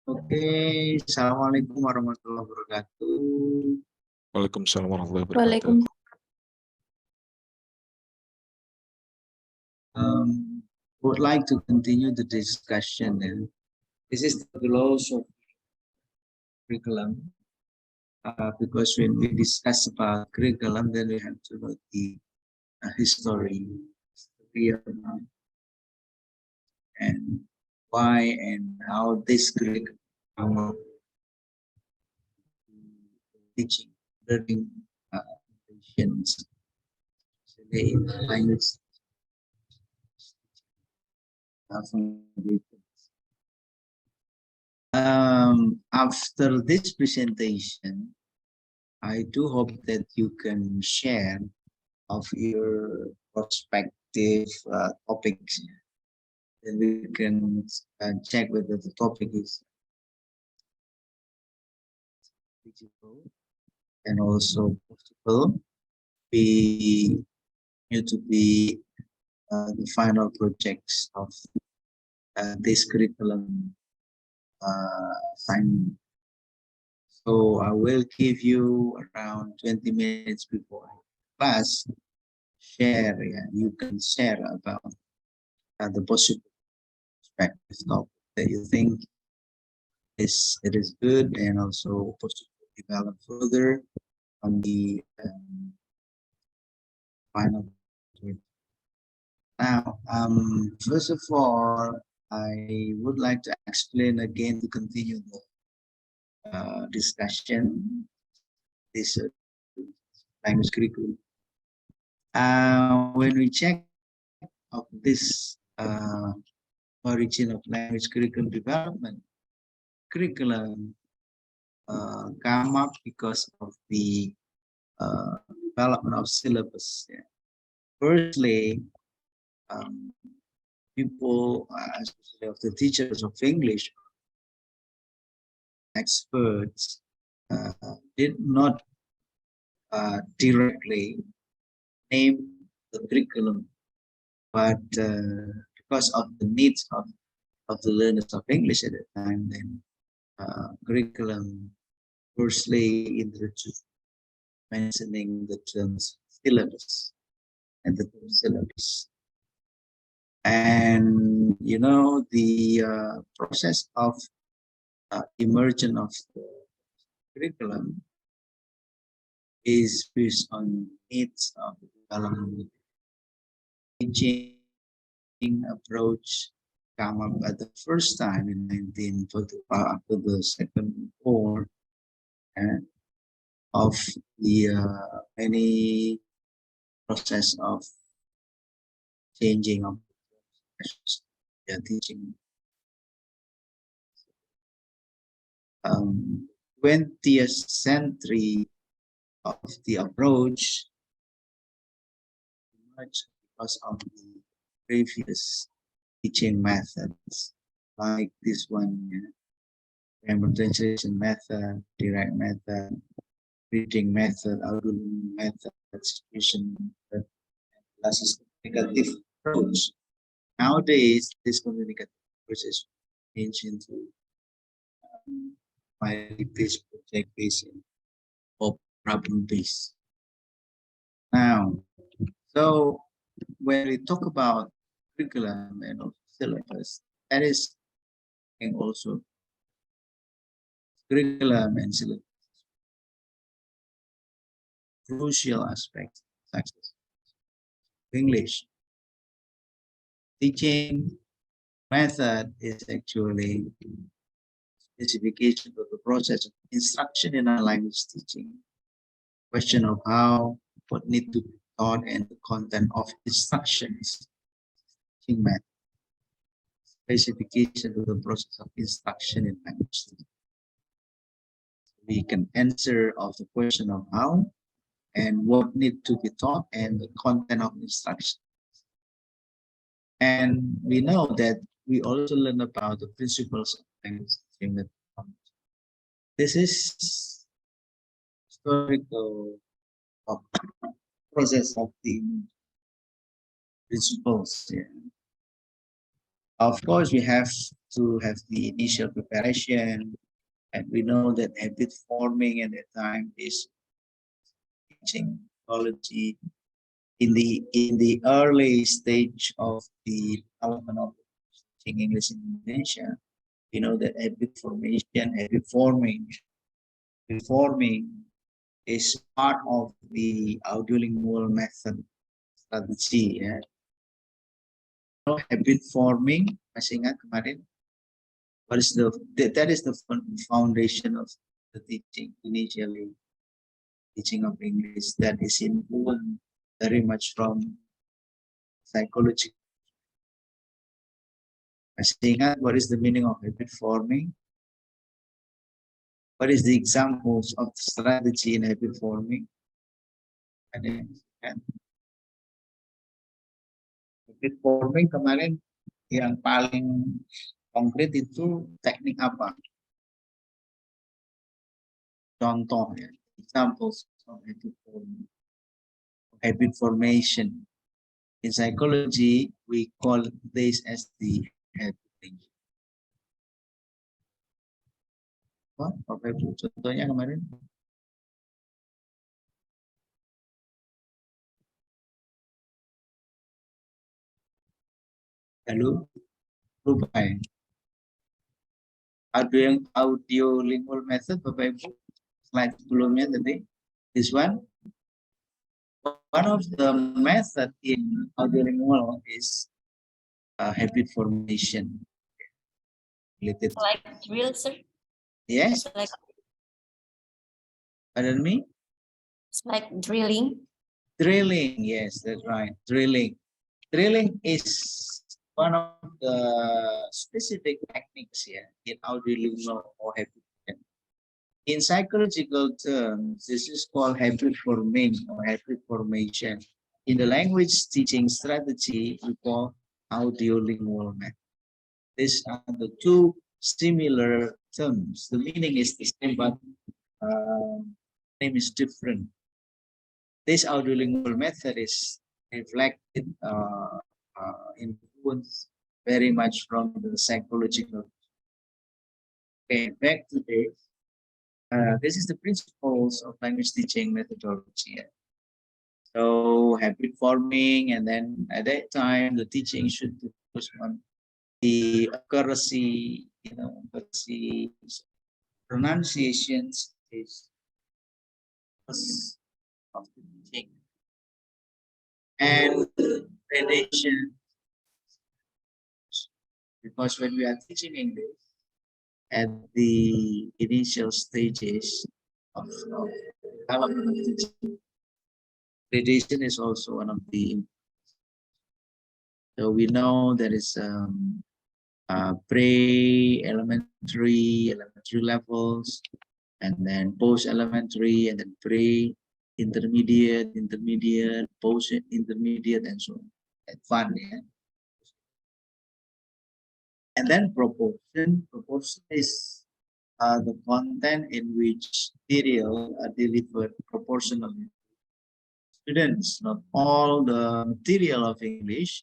Oke, Assalamualaikum warahmatullahi wabarakatuh. Waalaikumsalam warahmatullahi wabarakatuh. Would like to continue the discussion. This is the gloss of curriculum. Because when we discuss about curriculum, then we have to know the history and why and how this curriculum teaching, learning patients, language. After this presentation, I do hope that you can share of your prospective topics. Then we can check whether the topic is digital and also possible be to be the final projects of this curriculum assignment. So I will give you around 20 minutes before class. Share, you can share about the possible perspective topic that you think it is good and also possible to develop further on the final. Now, first of all, I would like to explain again to continue the discussion. This language curriculum. When we check of this origin of language curriculum development, curriculum come up because of the development of syllabus. Yeah. Firstly, people, especially of the teachers of English, experts, did not directly name the curriculum, but because of the needs of the learners of English at the time, then curriculum firstly introduced mentioning the terms syllabus and the term syllabus. And you know, the process of emergence of the curriculum is based on needs of the development. Teaching approach come up at the first time in 1945 after the Second War of the many process of changing of their teaching. 20th century of the approach much because of the previous teaching methods like this one, grammar translation method, direct method, reading method, outline method, situation method, plus communicative approach. Nowadays, this communicative approach is changed into based, project based, or problem based. Now, so when we talk about curriculum and also syllabus, that is, and also curriculum and syllabus, crucial aspects of success. English teaching method is actually specification of the process of instruction in our language teaching. Question of how, what need to be taught, and the content of instructions. Teaching method. Specification of the process of instruction in language teaching. We can answer of the question of how and what need to be taught and the content of instruction. And we know that we also learn about the principles of language teaching. This is historical process of the principles. Yeah. Of course, we have to have the initial preparation, and we know that habit forming at that time is teaching technology in the early stage of the development of teaching English in Indonesia. You know that habit forming is part of the audiolingual method strategy. Ya. So habit forming, masih ingat kemarin? What is that is the foundation of the teaching initially, teaching of English, that is influenced very much from psychology. Masih ingat what is the meaning of habit forming? What is the examples of strategy in habit forming? Ada yang kan? Habit forming kemarin yang paling konkret itu teknik apa? Contoh ya, examples of habit forming. Habit formation. In psychology, we call this as the habit. Bapak Ibu, contohnya kemarin. Lalu lupa ya. Ada yang audio lingual method, Bapak Ibu. Slide sebelumnya tadi. This one. One of the method in audiolingual is habit formation. Related. Like drill, sir? Yes. It's like, pardon me? it's like drilling. Drilling, yes, that's right. Drilling. Drilling is one of the specific techniques here in audiolingual or habit. In psychological terms, this is called habit forming or habit formation. In the language teaching strategy, we call audiolingual method. These are the two similar terms. The meaning is the same, but name is different. This audiolingual method is reflected, influenced very much from the psychological. Okay, back to this. This is the principles of language teaching methodology. So habit forming, and then at that time the teaching should focus on the accuracy, accuracy, pronunciations is of the teaching, and gradation. Because when we are teaching English at the initial stages of development of teaching, gradation is also one of the. So we know there is pre-elementary, elementary levels, and then post-elementary, and then pre-intermediate, intermediate, post-intermediate, and so on. Advanced, yeah. And then proportion. Proportion is the content in which material are delivered proportionally. Students, not all the material of English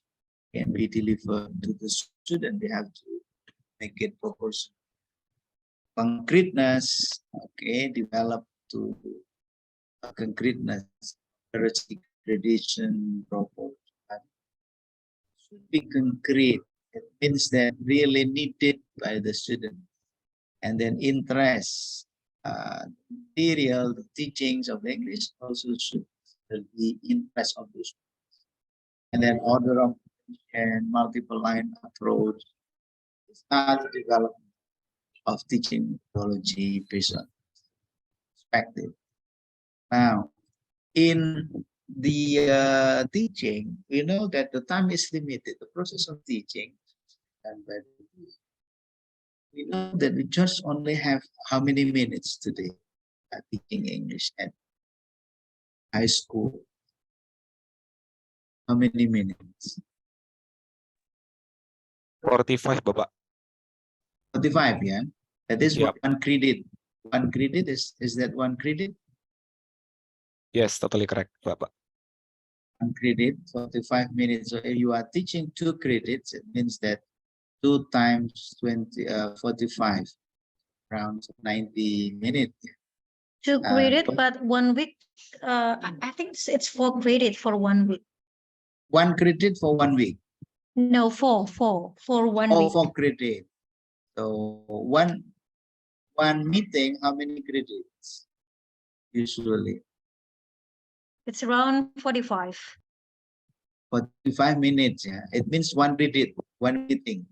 can be delivered to the student. They have to make it proportional. Concreteness, okay, develop to concreteness, gradation, proportion should be concrete. It means that really needed by the student. And then interest, material, the teachings of English also should be interest of the students. And then order of and multiple line approach, start development of teaching methodology based on perspective. Now, in the teaching, we know that the time is limited. The process of teaching, and we know that we just only have how many minutes today teaching English at high school? How many minutes? 45, Bapak. 45, yeah. That is Yep. one credit. One credit is that one credit? Yes, totally correct, Bapak. One credit, 45 minutes. So if you are teaching 2 credits, it means that 2 times 45, around 90 minutes. 2 credit, but- but 1 week. I think it's 4 credit for 1 week. 1 credit for 1 week. No, four for 1 Oh, week. 4 credit. So one meeting, how many credits usually? It's around 45. 45 minutes. Yeah, it means 1 credit, 1 meeting.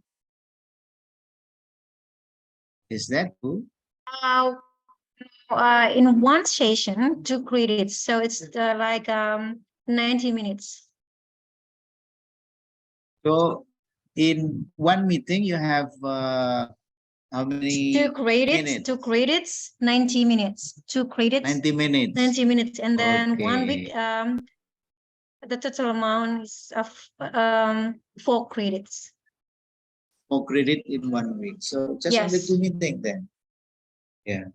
Is that true? Uh, in one session, 2 credits. So it's like 90 minutes. So in 1 meeting, you have how many 2 credits, minutes? 2 credits, 90 minutes. 2 credits, 90 minutes. 90 minutes. And then 1 Okay. week, the total amount is of 4 credits. 4 credit in 1 week. So just only Yes. 2 meeting then. Yeah.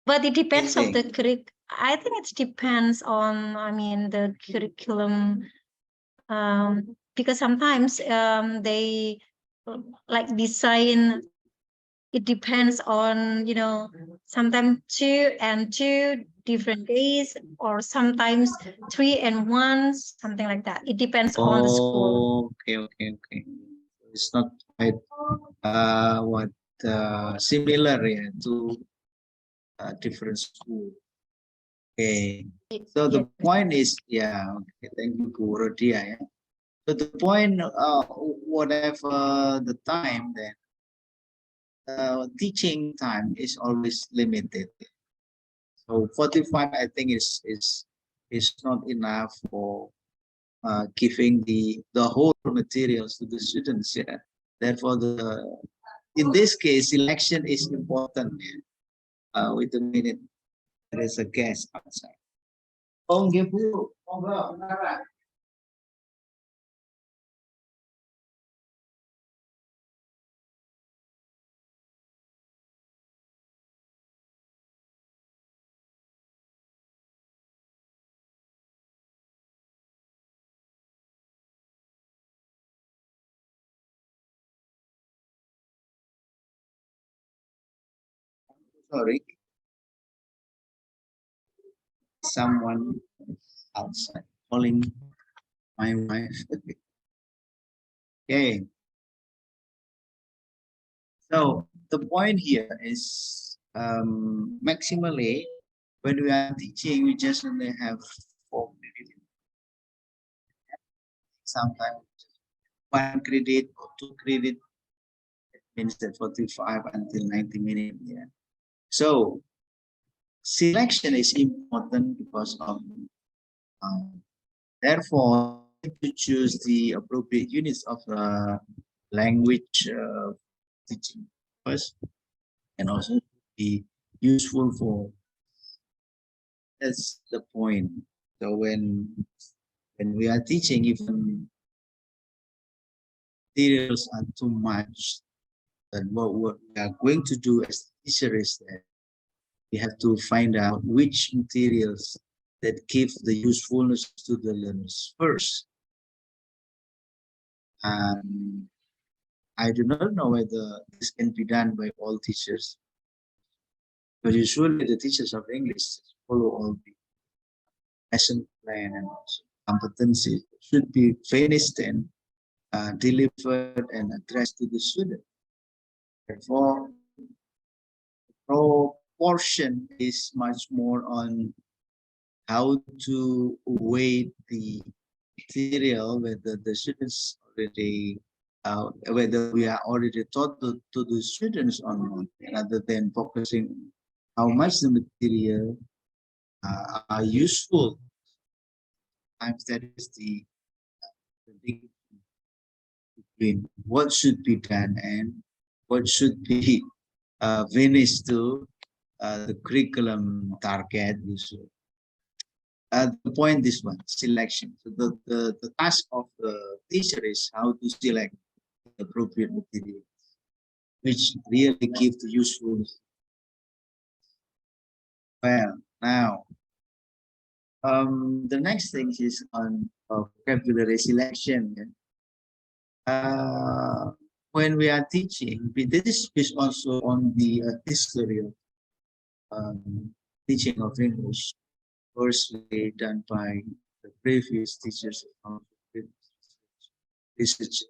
But it depends of the Meeting. I think it depends on, I mean, the curriculum, because sometimes they like design. It depends on, sometimes 2 and 2 different days, or sometimes 3 and 1, something like that. It depends on the school. Okay. It's not quite similar, yeah, to different school. Okay. So the point is, yeah, okay, thank you, Guru Rodia. Yeah. So the point, whatever the time, then teaching time is always limited. So 45, I think, is not enough for giving the whole materials to the students. Yeah. Therefore, in this case, selection is important. Wait a minute, there is a guest outside. Oh, give you. Sorry, someone outside calling my wife. Okay. So the point here is maximally when we are teaching, we just only have 4 credits. Sometimes 1 credit or 2 credit. It means that 45 until 90 minutes. Yeah. So selection is important because of therefore to choose the appropriate units of language teaching first, and also be useful for. That's the point. So when we are teaching, even materials are too much, then what we are going to do as teacher is that we have to find out which materials that give the usefulness to the learners first. I do not know whether this can be done by all teachers, but usually the teachers of English follow all the lesson plan and also competencies should be finished and delivered and addressed to the student. Therefore, proportion is much more on how to weight the material, whether the students already, whether we are already taught to the students or not, rather than focusing how much the material are useful. Sometimes that is the big between what should be done and what should be finished to the curriculum target. The point is one, selection. So the task of the teacher is how to select the appropriate material, which really give the useful. Well, now, the next thing is on vocabulary selection. when we are teaching, this is based also on the history of teaching of English, firstly done by the previous teachers of research.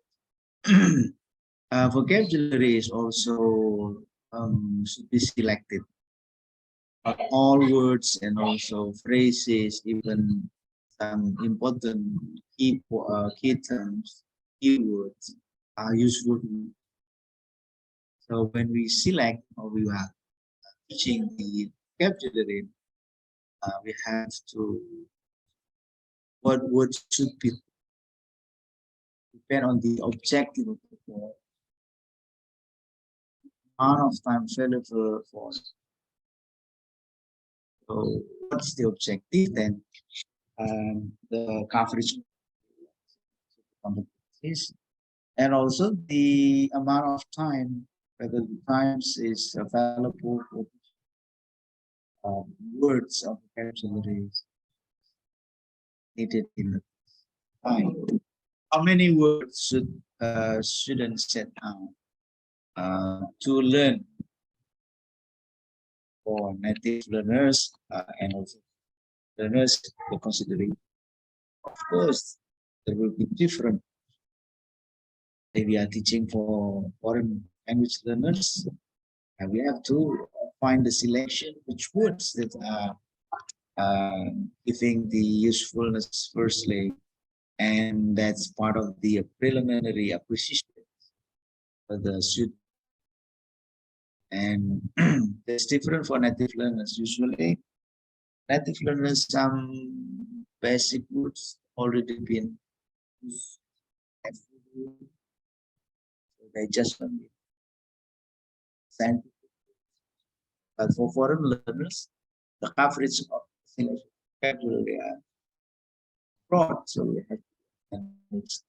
Vocabulary is also should be selected. All words and also phrases, even some important key terms, keywords are useful. So when we select or we are teaching the vocabulary, we have to what words should be depend on the objective of the course, amount of time available for. So what's the objective then? The coverage competencies and also the amount of time, whether the times is available for words of vocabulary needed in the time. How many words should students set down to learn for native learners and also learners considering? Of course, there will be different. If we are teaching for foreign language learners, and we have to find the selection which words that are giving the usefulness firstly, and that's part of the preliminary acquisition for the student. And that's different for native learners. Usually, native learners, some basic words already been used. So they just only scientific. But for foreign learners, the coverage of vocabulary are broad, so we have to manage.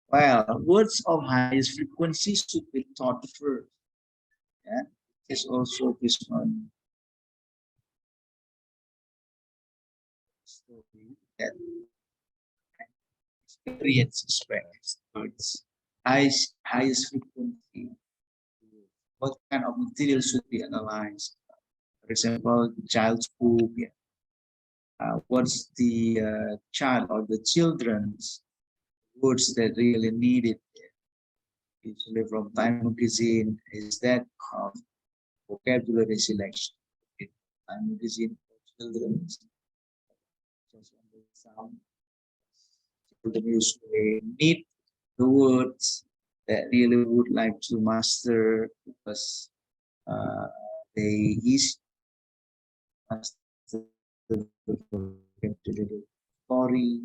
Well, words of highest frequency should be taught first. Yeah, it's also based on story that experience experience words. Highest frequency. What kind of material should be analyzed? For example, child's book. Yeah. What's the child or the children's words that really needed? Usually from Time Magazine is that of vocabulary selection. Time Magazine for children. Children usually need the words that really would like to master because they is master the story.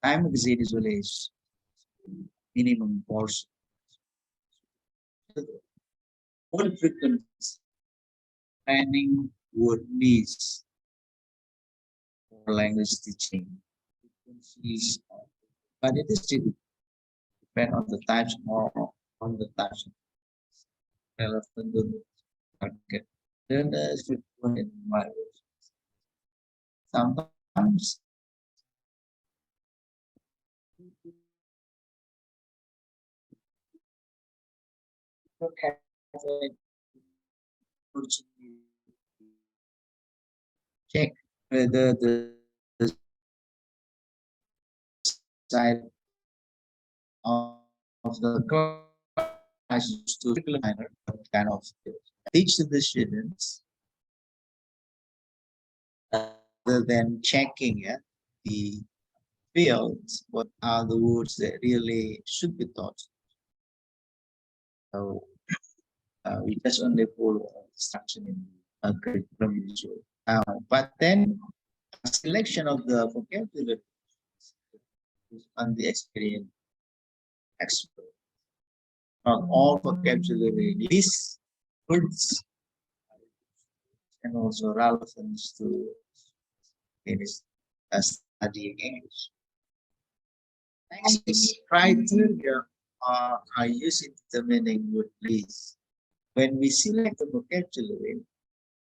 Time Magazine usually is minimum portion. What frequency planning would needs for language teaching? Frequencies, but it is still depend on the types or on the types of relevant to the market. Then there's frequent in my sometimes okay, check whether the side of the class to kind of teach the students rather than checking the fields, what are the words that really should be taught. So we just only follow instruction in a curriculum usually. But then a selection of the vocabulary is on the experience expert. Not all vocabulary lists, words, and also relevance to studying English. Next is criteria are used in determining word lists. When we select the vocabulary,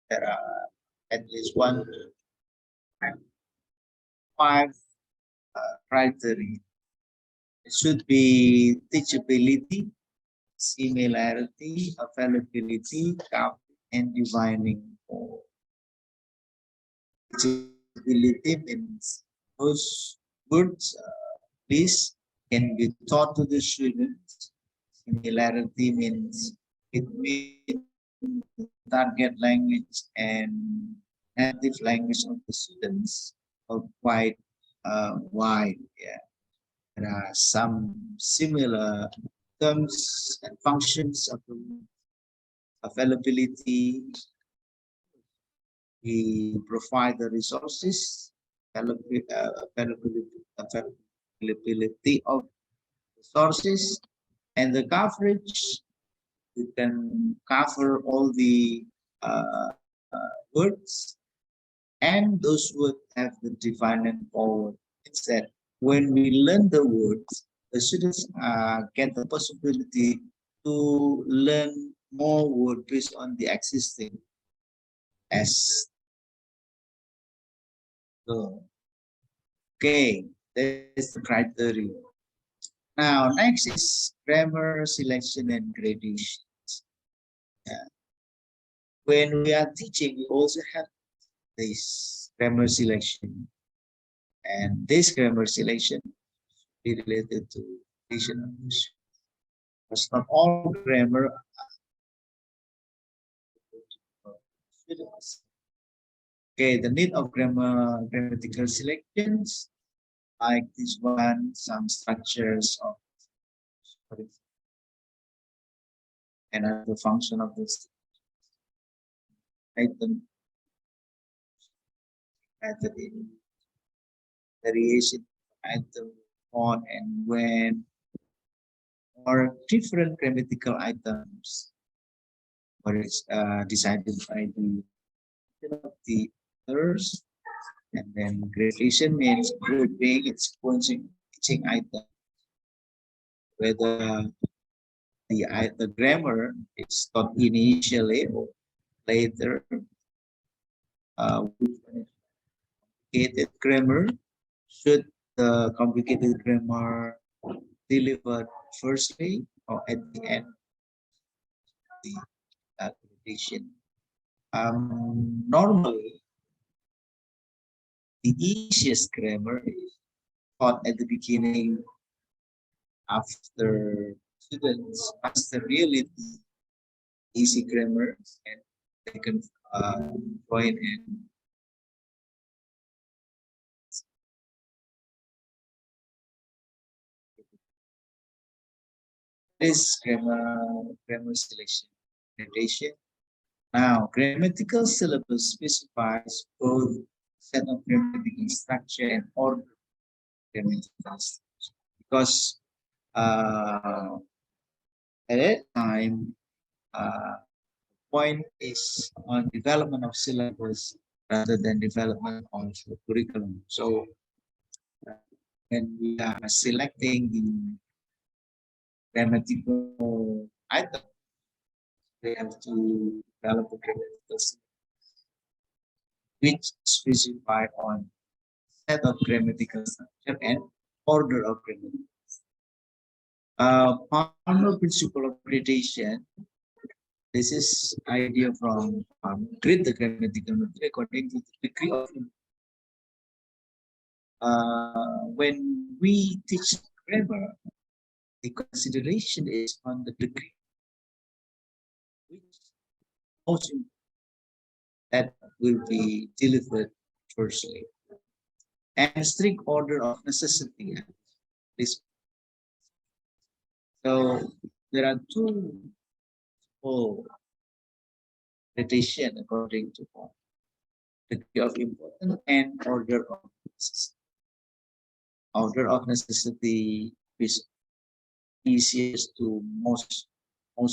there are at least 5 criteria It should be teachability, similarity, availability, and divining. Teachability means those words, this can be taught to the students. Similarity means between target language and native language of the students are quite wide. Yeah. There are some similar terms and functions of the availability. We provide the resources, availability of resources, and the coverage. You can cover all the words, and those words have the defining power. It's that when we learn the words, the students get the possibility to learn more words based on the existing as. So, okay, that's the criteria. Now, next is grammar selection and gradation. Yeah. When we are teaching, we also have this grammar selection, and this grammar selection is related to gradation of English. Because not all grammar students. Okay, the need of grammatical selections, like this one, some structures of and the function of this item, method in variation item on and when, or different grammatical items, or it's decided by the authors. And then gradation means grouping, it's pointing teaching item, whether the grammar is taught initially or later. Complicated grammar, should the complicated grammar delivered firstly or at the end of the gradation? Normally, the easiest grammar is taught at the beginning after students master really easy grammar, and they can join in. This grammar selection gradation. Now, grammatical syllabus specifies both set of grammatical structure and order grammatical structure. Because at that time, point is on development of syllabus rather than development of the curriculum. So when we are selecting the grammatical item, we have to develop a grammatical syllabus which specify on set of grammatical structure and order of grammatical. Palmer principle of gradation. This is idea from grade the grammatical method according to the degree of. When we teach grammar, the consideration is on the degree, which most that will be delivered firstly, and strict order of necessity. This. So there are two gradation according to degree of importance and order of necessity. Order of necessity is easiest to most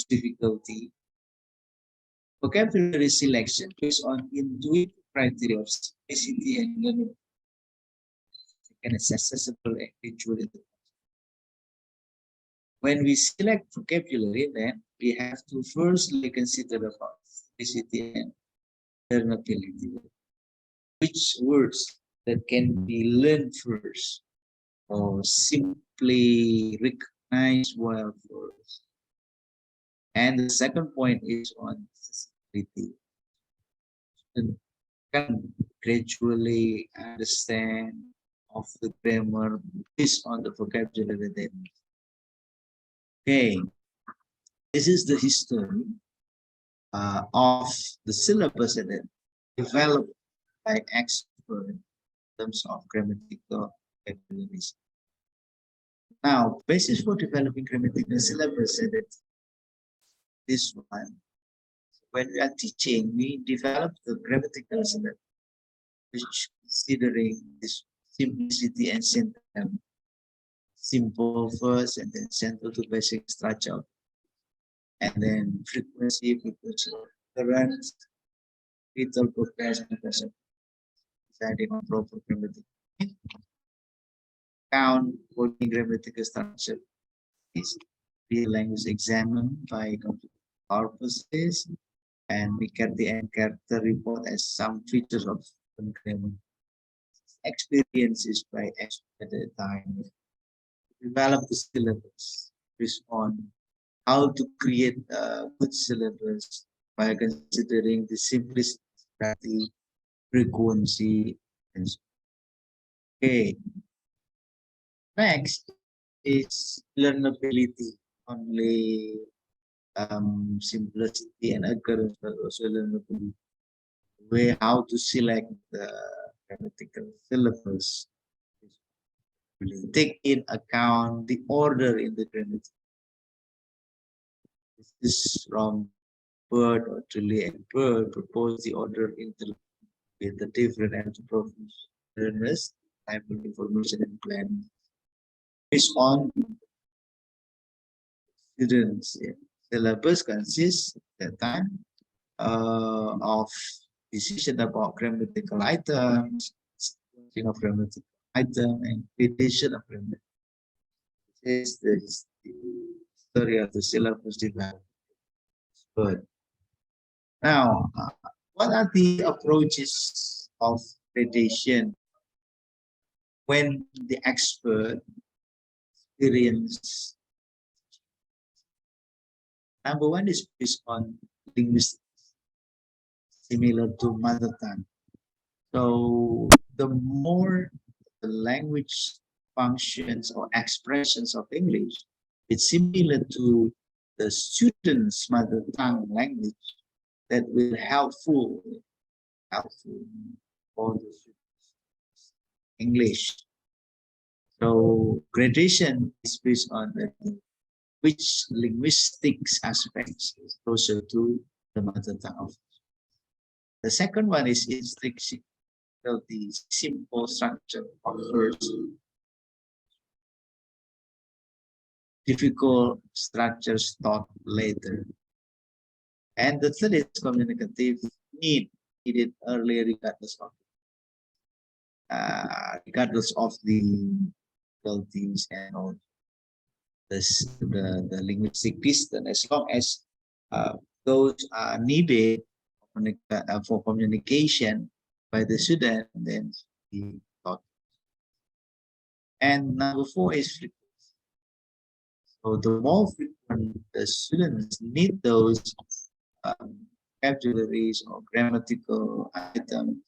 difficulty. Vocabulary selection based on intuitive criteria of simplicity and learning, and it's accessible and visually. When we select vocabulary, then we have to firstly consider about simplicity and learnability. Which words that can be learned first, or deeply recognize well first. And the second point is on accessibility. Student can gradually understand of the grammar based on the vocabulary they need. Okay, this is the history of the syllabus that developed by experts in terms of grammatical vocabularies. Now, basis for developing grammatical syllabus is that this one. When we are teaching, we develop the grammatical syllabus, which considering this simplicity and syntagm, simple first, and then central to basic structure, and then frequency, occurrence, vital progress, and deciding on proper grammatical count, working grammatical structure is real language examined by computer purposes, and we get the end character report as some features of grammar. Experiences by expert at a time. Develop the syllabus based on how to create a good syllabus by considering the simplicity, frequency, and so on. Okay. Next is learnability. Only simplicity and occurrence, but also learnability. Way how to select the grammatical syllabus. Take in account the order in the grammar. This is from bird or Trilly and bird propose the order with the different entrepreneurs, type of information and plan based on students. Syllabus consists at that time of decision about grammatical items, sequencing of grammatical item, and creation of grammatical. This is the story of the syllabus development. But now, what are the approaches of gradation when the expert experience? Number one is based on linguistics, similar to mother tongue. So the more the language functions or expressions of English, it's similar to the student's mother tongue language, that will helpful for the students. English. So gradation is based on which linguistics aspects is closer to the mother tongue. The second one is instruction. So the simple structure of first, difficult structures taught later. And the third is communicative need, needed earlier regardless of the difficulties and all the linguistic distance, as long as those are needed for communication by the student, then he taught. And number four is frequency. So the more frequent the students need those vocabularies or grammatical items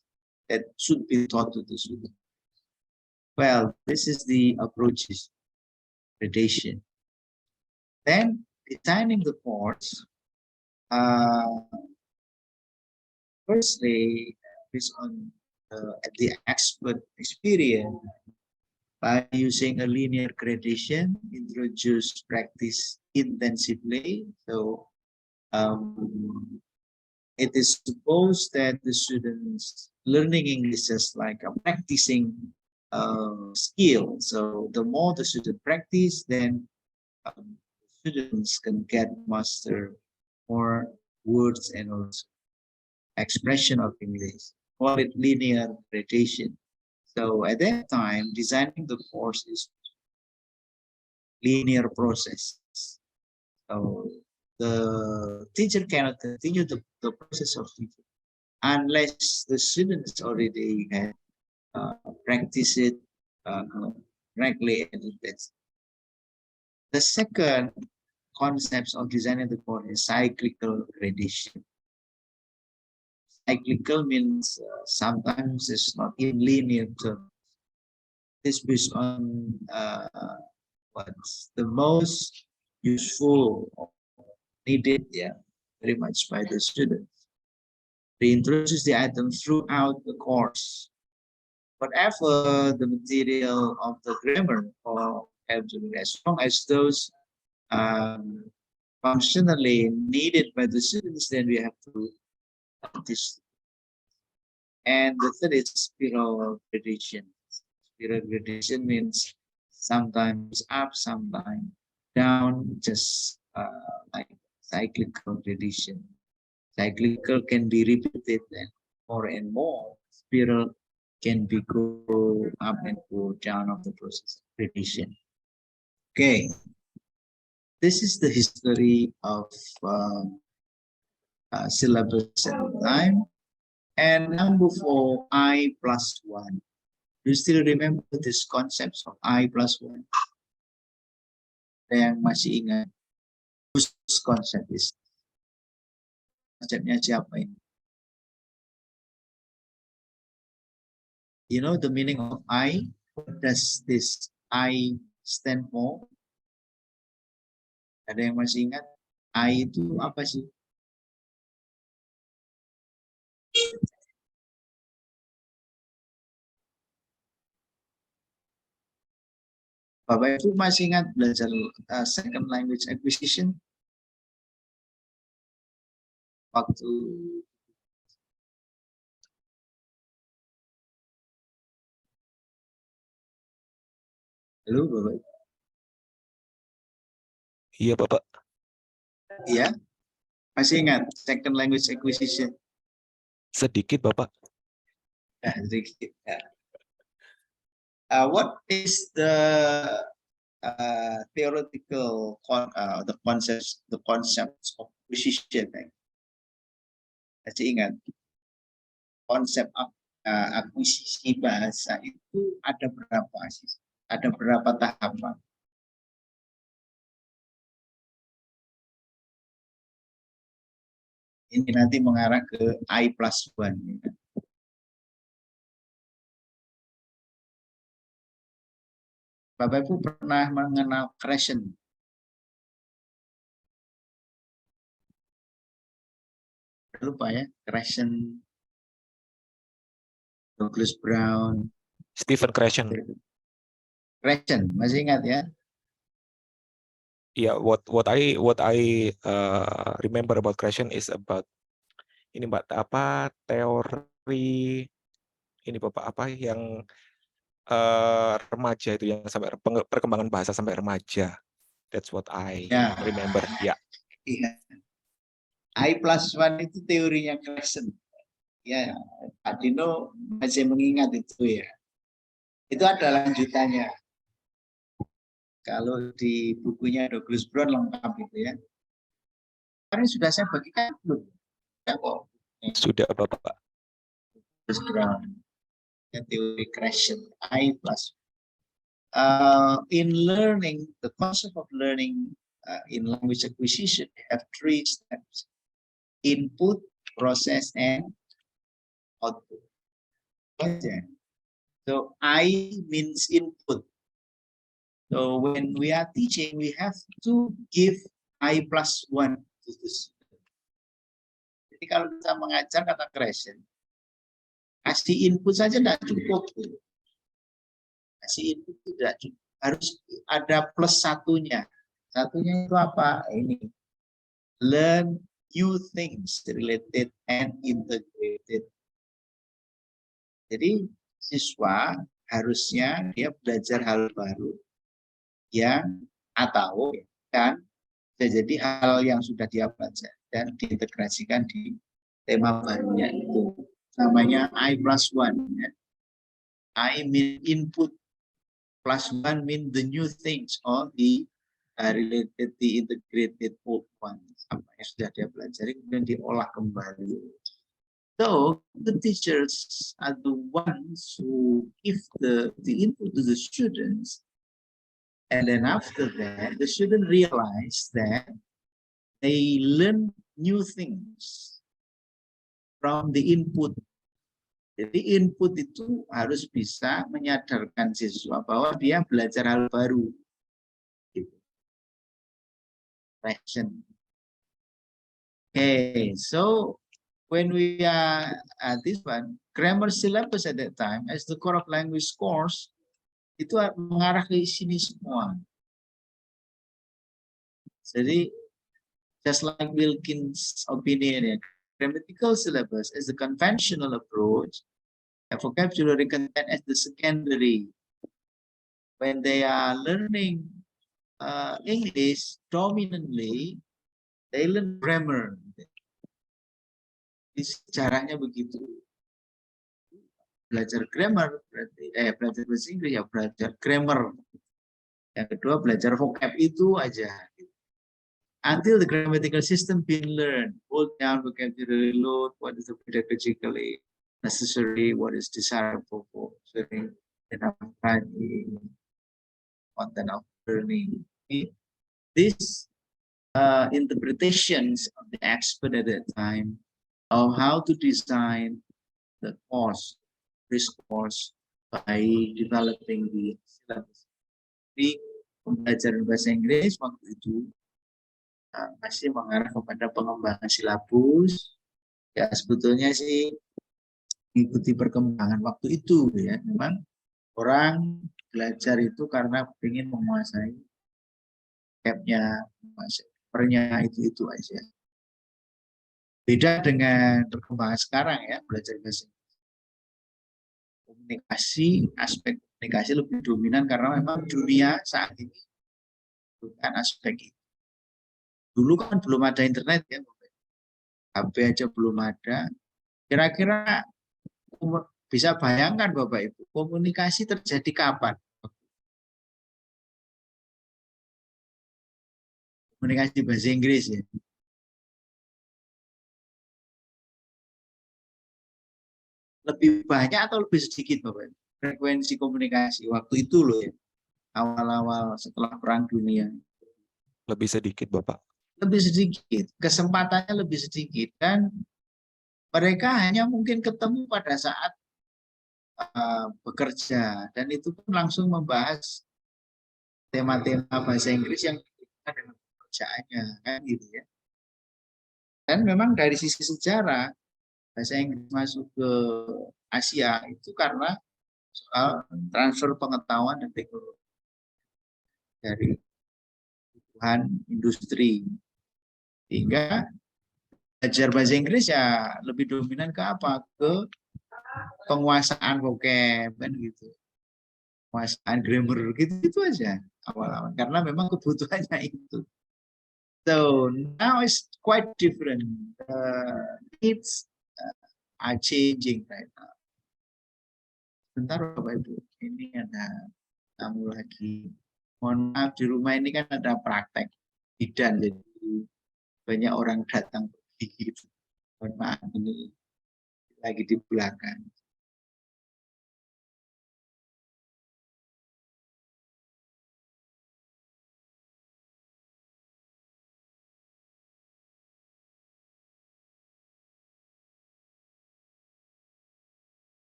that should be taught to the student. Well, this is the approaches, gradation. Then designing the course, firstly, based on the expert experience, by using a linear gradation, introduce practice intensively. So it is supposed that the students learning English is like a practicing skill. So the more the student practice, then students can get master more words and also expression of English. Call it linear gradation. So at that time, designing the course is linear process. So the teacher cannot continue the process of teaching unless the students already had practiced it correctly and The second concepts of designing the course is cyclical gradation. Cyclical means sometimes it's not in linear terms. It's based on what's the most useful or needed, very much by the students. They introduce the item throughout the course. Whatever the material of the grammar or as long as those functionally needed by the students, then we have to this. And the third is spiral gradation. Spiral gradation means sometimes up, sometimes down, just like cyclical gradation. Cyclical can be repeated and more. Spiral can be go up and go down of the process of gradation. Okay, this is the history of syllabus and time. And number 4, I+1. Do you still remember this concepts of I+1? Ada yang masih ingat? Whose concept is? Konsepnya siapa ini? You know the meaning of I? What does this I stand for? Ada yang masih ingat? I itu apa sih? Bapak Ibu masih ingat belajar second language acquisition? Waktu halo Bapak Ibu? Iya, Bapak. Iya? Masih ingat second language acquisition? Sedikit, Bapak. Sedikit. What is the theoretical the concepts of acquisition? Masih ingat konsep akuisisi bahasa itu ada berapa sih? Ada berapa tahapan? Ini nanti mengarah ke I+1. Bapak Ibu pernah mengenal creation? Lupa ya, creation, Douglas Brown, Stephen Krashen. creation, masih ingat ya? Yeah, what I remember about Krashen is about ini Mbak, apa teori ini Bapak apa yang remaja itu yang sampai perkembangan bahasa sampai remaja. That's what I remember. Ya. Iya. I+1 itu teorinya Krashen. Ya, Pak Dino masih mengingat itu ya. Itu ada lanjutannya. Kalau di bukunya Douglas Brown lengkap itu ya. Kemarin sudah saya bagikan belum? Ya kok. Sudah Bapak. Douglas Brown. Teori Krashen, I+. In learning, the concept of learning in language acquisition have 3 steps: input, process, and output. Okay. So I means input. So when we are teaching, we have to give I+1 to the student. Jadi kalau kita mengajar kata Krashen, kasih input saja tidak cukup. Kasih input tidak cukup. Harus ada plus satunya. Satunya itu apa? Ini. Learn new things related and integrated. Jadi siswa harusnya dia belajar hal baru yang atau kan bisa jadi hal yang sudah dia pelajari dan diintegrasikan di tema barunya itu. Namanya I+1. Ya. I mean input, +1 mean the new things or the related, the integrated old ones. Apa yang sudah dia pelajari kemudian diolah kembali. So the teachers are the ones who give the input to the students And then after that, the student realize that they learn new things from the input. Jadi input itu harus bisa menyadarkan siswa bahwa dia belajar hal baru. Action. Okay, so when we are at this one, grammar syllabus at that time as the core of language course, itu mengarah ke sini semua. Jadi, just like Wilkins' opinion, grammatical syllabus is the conventional approach, and vocabulary content as the secondary. When they are learning English dominantly, they learn grammar. Caranya begitu. Belajar grammar berarti belajar bahasa Inggris ya belajar grammar. Yang kedua belajar vocab itu aja. Until the grammatical system been learned, hold down vocabulary load, what is the pedagogically necessary, what is desirable for learning, enough time, content of learning. These interpretations of the expert at that time of how to design the course, this course, by developing the syllabus. Jadi pembelajaran bahasa Inggris waktu itu masih mengarah kepada pengembangan silabus. Ya sebetulnya sih mengikuti perkembangan waktu itu ya. Memang orang belajar itu karena ingin menguasai capnya, pernya itu aja. Beda dengan perkembangan sekarang ya, belajar bahasa Inggris. Komunikasi, aspek komunikasi lebih dominan karena memang dunia saat ini bukan aspek itu. Dulu kan belum ada internet ya, HP aja belum ada. Kira-kira bisa bayangkan Bapak Ibu, komunikasi terjadi kapan? Komunikasi bahasa Inggris ya. Lebih banyak atau lebih sedikit Bapak Ibu? Frekuensi komunikasi waktu itu loh ya. Awal-awal setelah Perang Dunia. Lebih sedikit, Bapak. Lebih sedikit, kesempatannya lebih sedikit, dan mereka hanya mungkin ketemu pada saat bekerja, dan itu pun langsung membahas tema-tema bahasa Inggris yang berkaitan dengan pekerjaannya, kan gitu ya. Dan memang dari sisi sejarah bahasa Inggris masuk ke Asia itu karena soal transfer pengetahuan dan teknologi dari kebutuhan industri. Sehingga belajar bahasa Inggris ya lebih dominan ke apa? Ke penguasaan vocab kan gitu. Penguasaan grammar gitu aja awal-awal karena memang kebutuhannya itu. So now it's quite different. Needs are changing right now. Bentar Bapak Ibu, ini ada tamu lagi. Mohon maaf, di rumah ini kan ada praktek bidan, jadi banyak orang datang pergi gitu. Mohon maaf, ini lagi di belakang.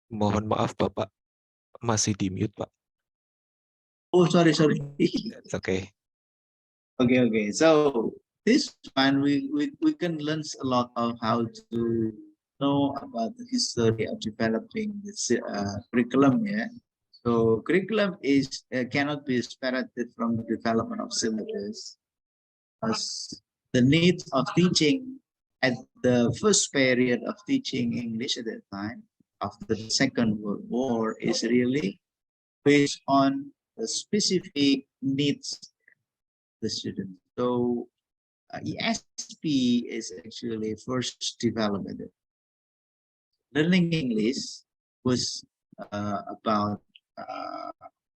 Mohon maaf, Bapak. Masih di mute, Pak. Oh, sorry. It's okay. Okay. So this one we can learn a lot of how to know about the history of developing this curriculum. Yeah. So curriculum is cannot be separated from the development of syllabus. As the needs of teaching at the first period of teaching English at that time after the Second World War is really based on the specific needs of the student. So ESP is actually first developed. Learning English was about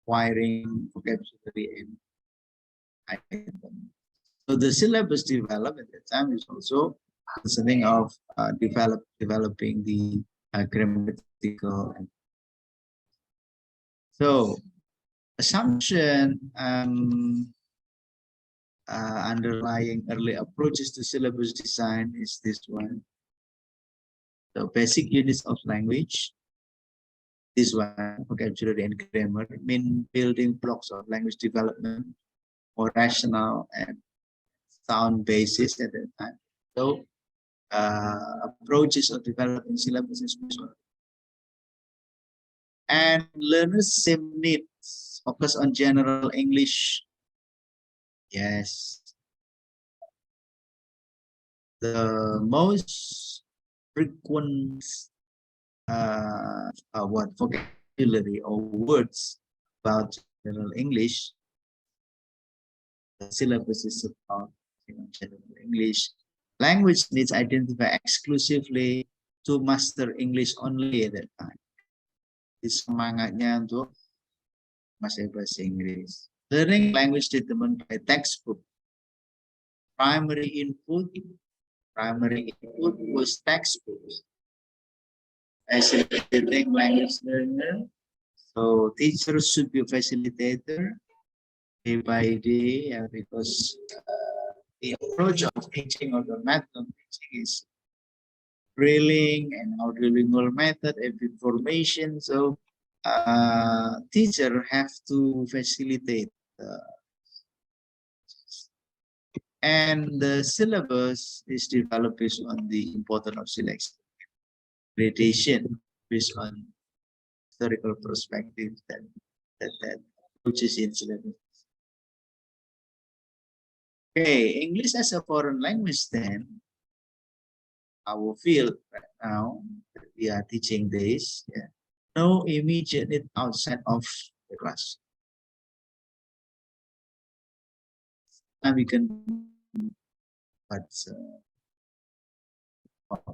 acquiring vocabulary and item. So the syllabus developed at that time is also concerning of developing the grammatical. So assumption underlying early approaches to syllabus design is this one. The basic units of language, this one, vocabulary and grammar, mean building blocks of language development, more rational and sound basis at that time. So approaches of developing syllabus is visual. And learners' same needs focus on general English. Yes. The most frequent vocabulary or words about general English, the syllabus is about general English. Language needs identify exclusively to master English only at that time. Semangatnya untuk masih bahasa Inggris. Learning language determined by textbook. Primary input was textbooks. Facilitating language learner. So teachers should be a facilitator day by day, because the approach of teaching or the method of teaching is drilling and our bilingual method and information. So teacher have to facilitate and the syllabus is developed based on the importance of selection gradation based on historical perspective that approaches in syllabus. Okay, English as a foreign language then our field right now that we are teaching this, yeah, no immediate need outside of the class. And we can, but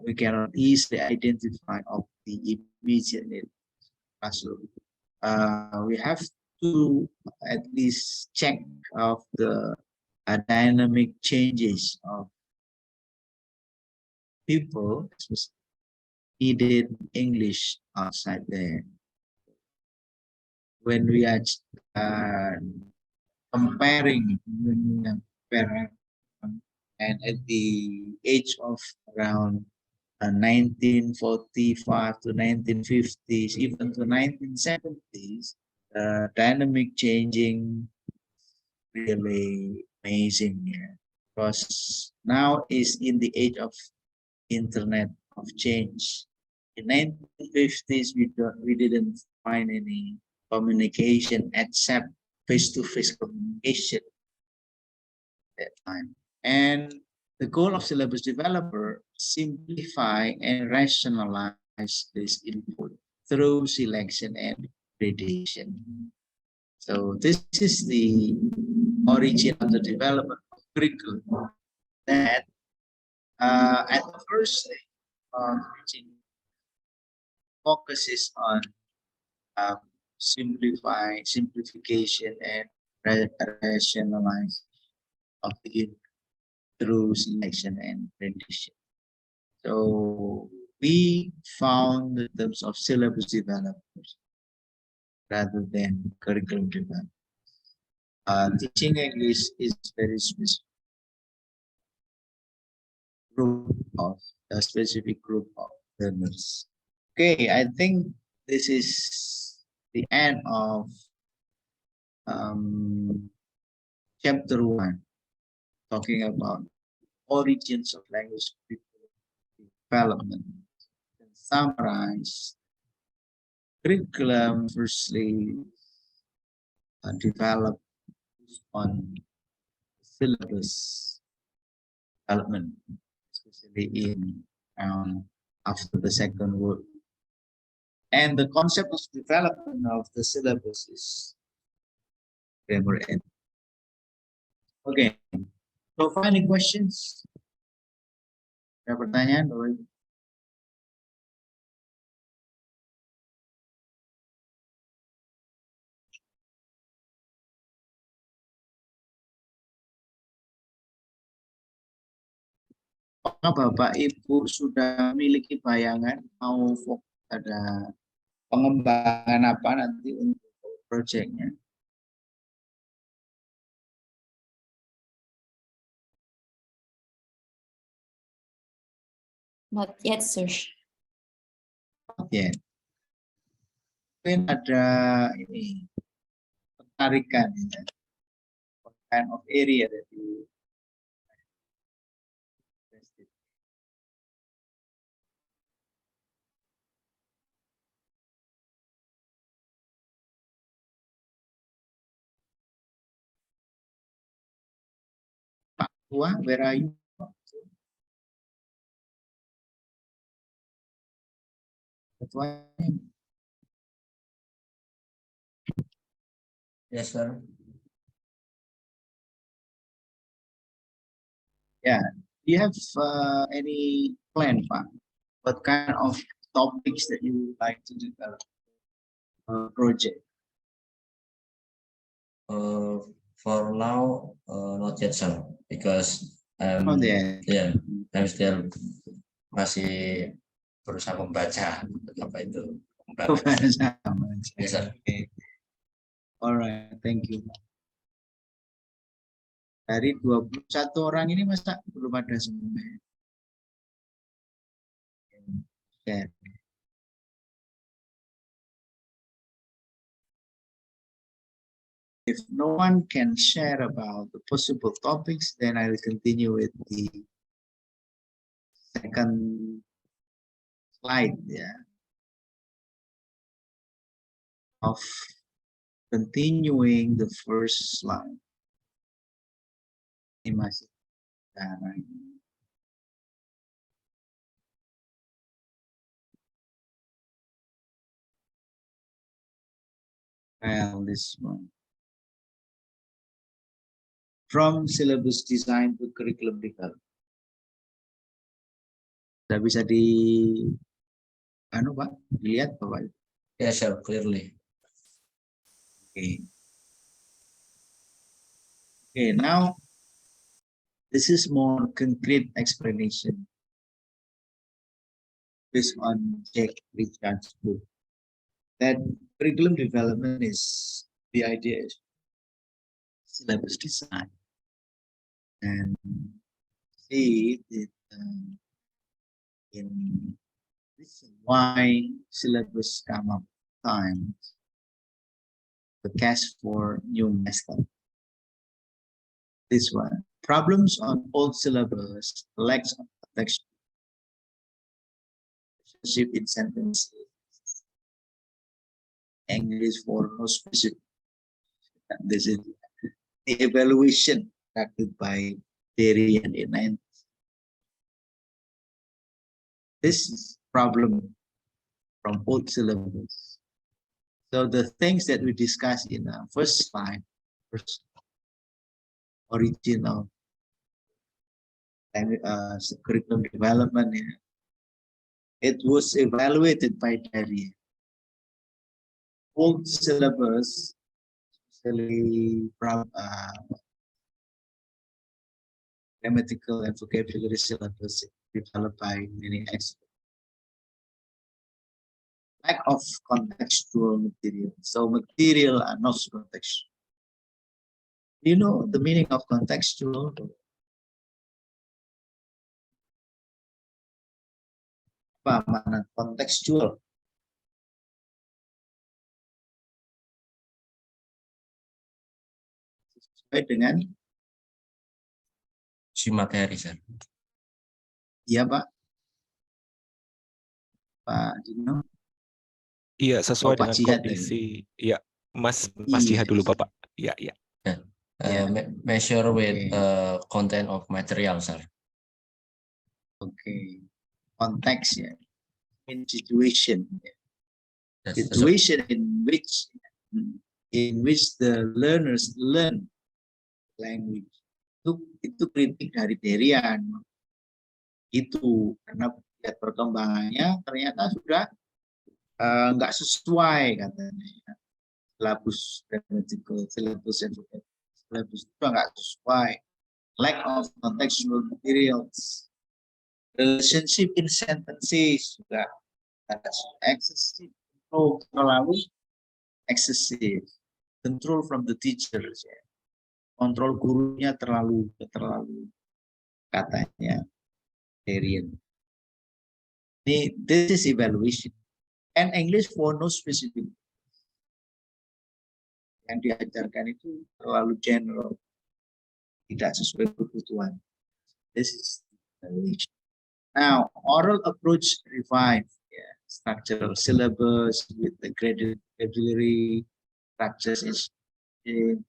we cannot easily identify of the immediate need classroom. We have to at least check of the dynamic changes of people needed English outside there. When we are comparing, and at the age of around 1945 to 1950s, even to 1970s, dynamic changing really amazing, yeah. Because now is in the age of internet of change. In 1950s, we didn't find any communication except face-to-face communication at that time. And the goal of syllabus developer, simplify and rationalize this input through selection and gradation. So this is the origin of the development of curriculum that at the first stage focuses on simplification and rationalize of the input through selection and rendition. So we found the terms of syllabus developers rather than curriculum development. Teaching English is very specific group of a specific group of learners. Okay, I think this is the end of chapter 1. talking about origins of language development. And summarize curriculum firstly developed on syllabus development, especially in after the Second World. And the concept of development of the syllabus is grammar end. Okay, so any questions? Ada pertanyaan? Apakah Bapak Ibu sudah memiliki bayangan mau ada pengembangan apa nanti untuk proyeknya? Not yet, sir. Ya, mungkin ada ini penarikan ya, what kind of area that you interested. Pak Tua, where are you? Ketua. Yes, sir. Yeah, do you have any plan, Pak? What kind of topics that you would like to develop a project? For now, not yet, sir, because Not yet. yeah, I'm still masih berusaha membaca apa itu. Yes, sir. Okay. All right, thank you. Dari 21 orang ini masa belum ada semua? Share. If no one can share about the possible topics, then I will continue with the second slide, yeah, of continuing the first slide. Ini masih sekarang. Well, this one. From syllabus design to curriculum development. Sudah bisa Pak, dilihat Bapak? Yes, sir, clearly. Okay. Okay, now this is more concrete explanation based on Jack Richard's book. That curriculum development is the idea is syllabus design, and see it in this is why syllabus come up times the cast for new method. This one, problems on old syllabus, lacks of context, relationship in sentences, English for no specific. This is the evaluation conducted by Terry and Inan. This is problem from old syllabus. So the things that we discussed in the first slide, first original curriculum development, it was evaluated by Terry. Old syllabus, especially grammatical and vocabulary syllabus developed by many experts. Lack of contextual material. So material are not contextual. Do you know the meaning of contextual? Apa makna contextual? Sesuai dengan uji materi, sir. Iya, Pak. Pak Dino. Iya, sesuai Pak dengan Jihad kondisi. Iya, Mas Iya. Jihad dulu, Bapak. Iya, iya. Yeah. Measure with Okay. content of material, sir. Okay. Konteks ya. In situation. That's the Situation in which the learners learn language. Itu kritik dari Derian. Itu karena lihat perkembangannya ternyata sudah nggak sesuai katanya. Syllabus grammatical, syllabus juga nggak sesuai. Lack of contextual materials. Relationship in sentences juga excessive, terlalu excessive. Control from the teachers, ya. Kontrol gurunya terlalu katanya. This is evaluation. And English for no specific. Yang diajarkan itu terlalu general. Tidak sesuai kebutuhan. This is evaluation. Now, oral approach revived. Yeah. Structural syllabus with the graded vocabulary, structures in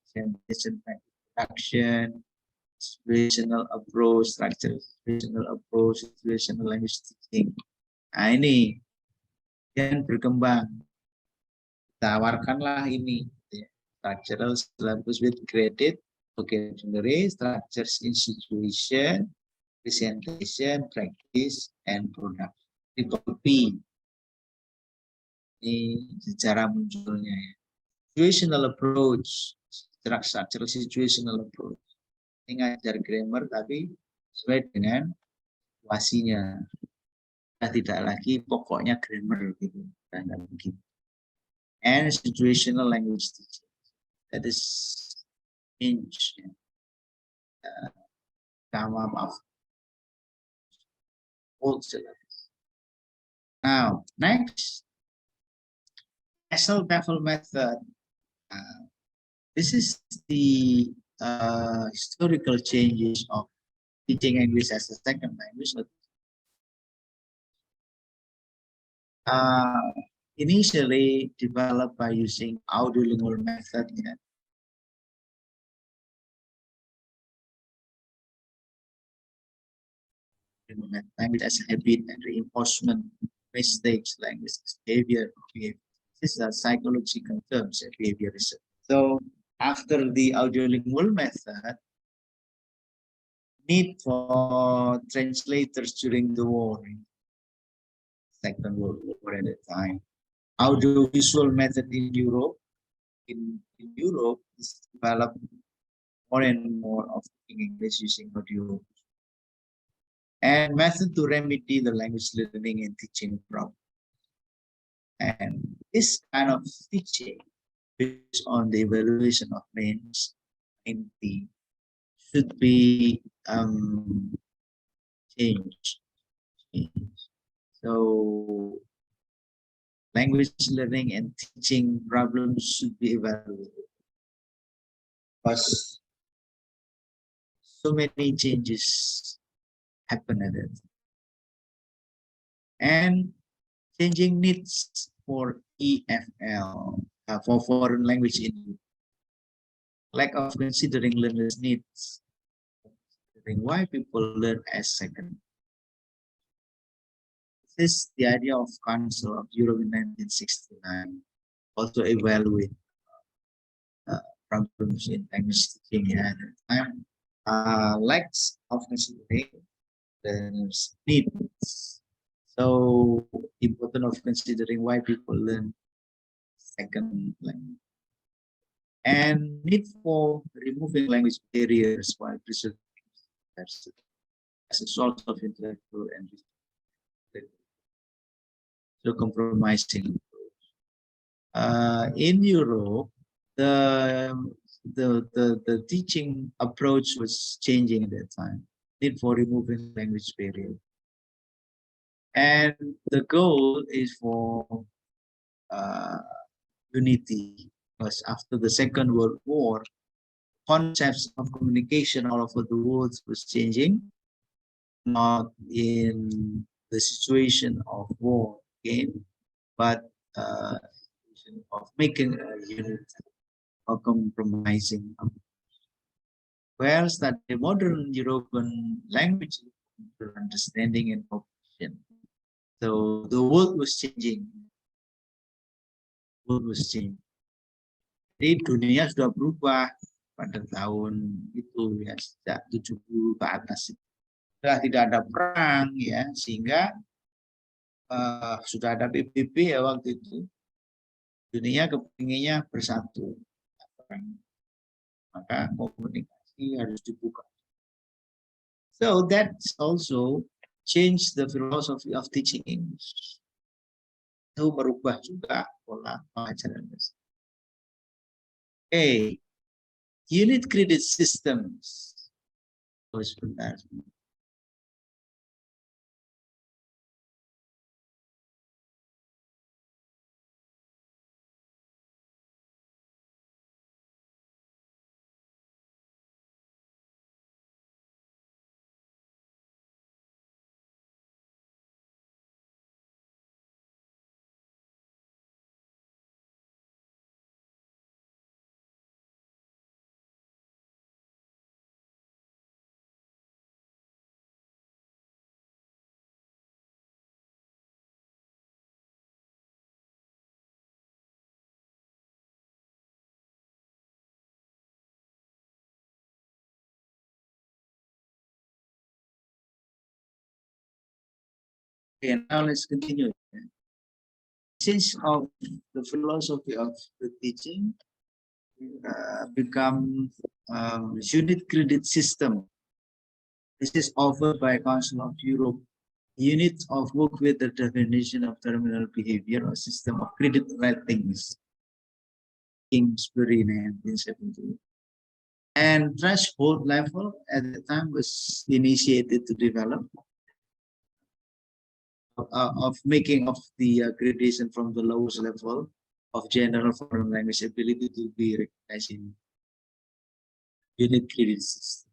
action, situational approach, situational language teaching. Nah, ini yang berkembang. Tawarkanlah ini. Structural syllabus with graded vocabulary, structures in situation, presentation, practice, and product. Triple P. Ini sejarah munculnya. Situational approach, structural situational approach. Ini ngajar grammar tapi sesuai dengan situasinya. Nah, tidak lagi pokoknya grammar gitu. Dan begitu. And situational language teaching. That is change. Come of old syllabus. Now, next, EFL method. This is the historical changes of teaching English as a second language. Initially developed by using audiolingual method. Yeah. Language as a habit and reinforcement mistakes, language behavior. This is a psychological terms, behaviorism. So after the audiolingual method, need for translators during the war, Second World War at the time. Audiovisual method in Europe, is developed more and more of speaking English using audio. And method to remedy the language learning and teaching problem. And this kind of teaching, based on the evaluation of means, should be changed. So language learning and teaching problems should be evaluated. Because so many changes happen at it. And changing needs for EFL, for foreign language in lack of considering learners' needs, considering why people learn as second. This is the idea of Council of Europe in 1969. Also evaluate problems in language teaching at the time. Lacks of considering learners' needs. So important of considering why people learn second language. And need for removing language barriers while preserving diversity as a source of intellectual and so compromising. In Europe, the teaching approach was changing at that time. Need for removing language barrier. And the goal is for unity, because after the Second World War, concepts of communication all over the world was changing, not in the situation of war again, but of making a unit or compromising. Whereas that the modern European language for understanding and cooperation. So the world was changing. World was changing. Jadi dunia sudah berubah pada tahun itu ya, sejak 70 ke atas. Sudah tidak ada perang ya, sehingga sudah ada PBB ya waktu itu. Dunia kepinginnya bersatu. Maka komunikasi harus dibuka. So that's also changed the philosophy of teaching English. Itu merubah juga pola pengajaran. Okay, unit credit systems. Oh, sebentar. Okay, now let's continue. Since of the philosophy of the teaching become unit credit system. This is offered by Council of Europe. Units of work with the definition of terminal behavior or system of credit ratings. Kingsbury 1970. And threshold level at the time was initiated to develop of making of the gradation from the lowest level of general foreign language ability to be recognized in unit credit system.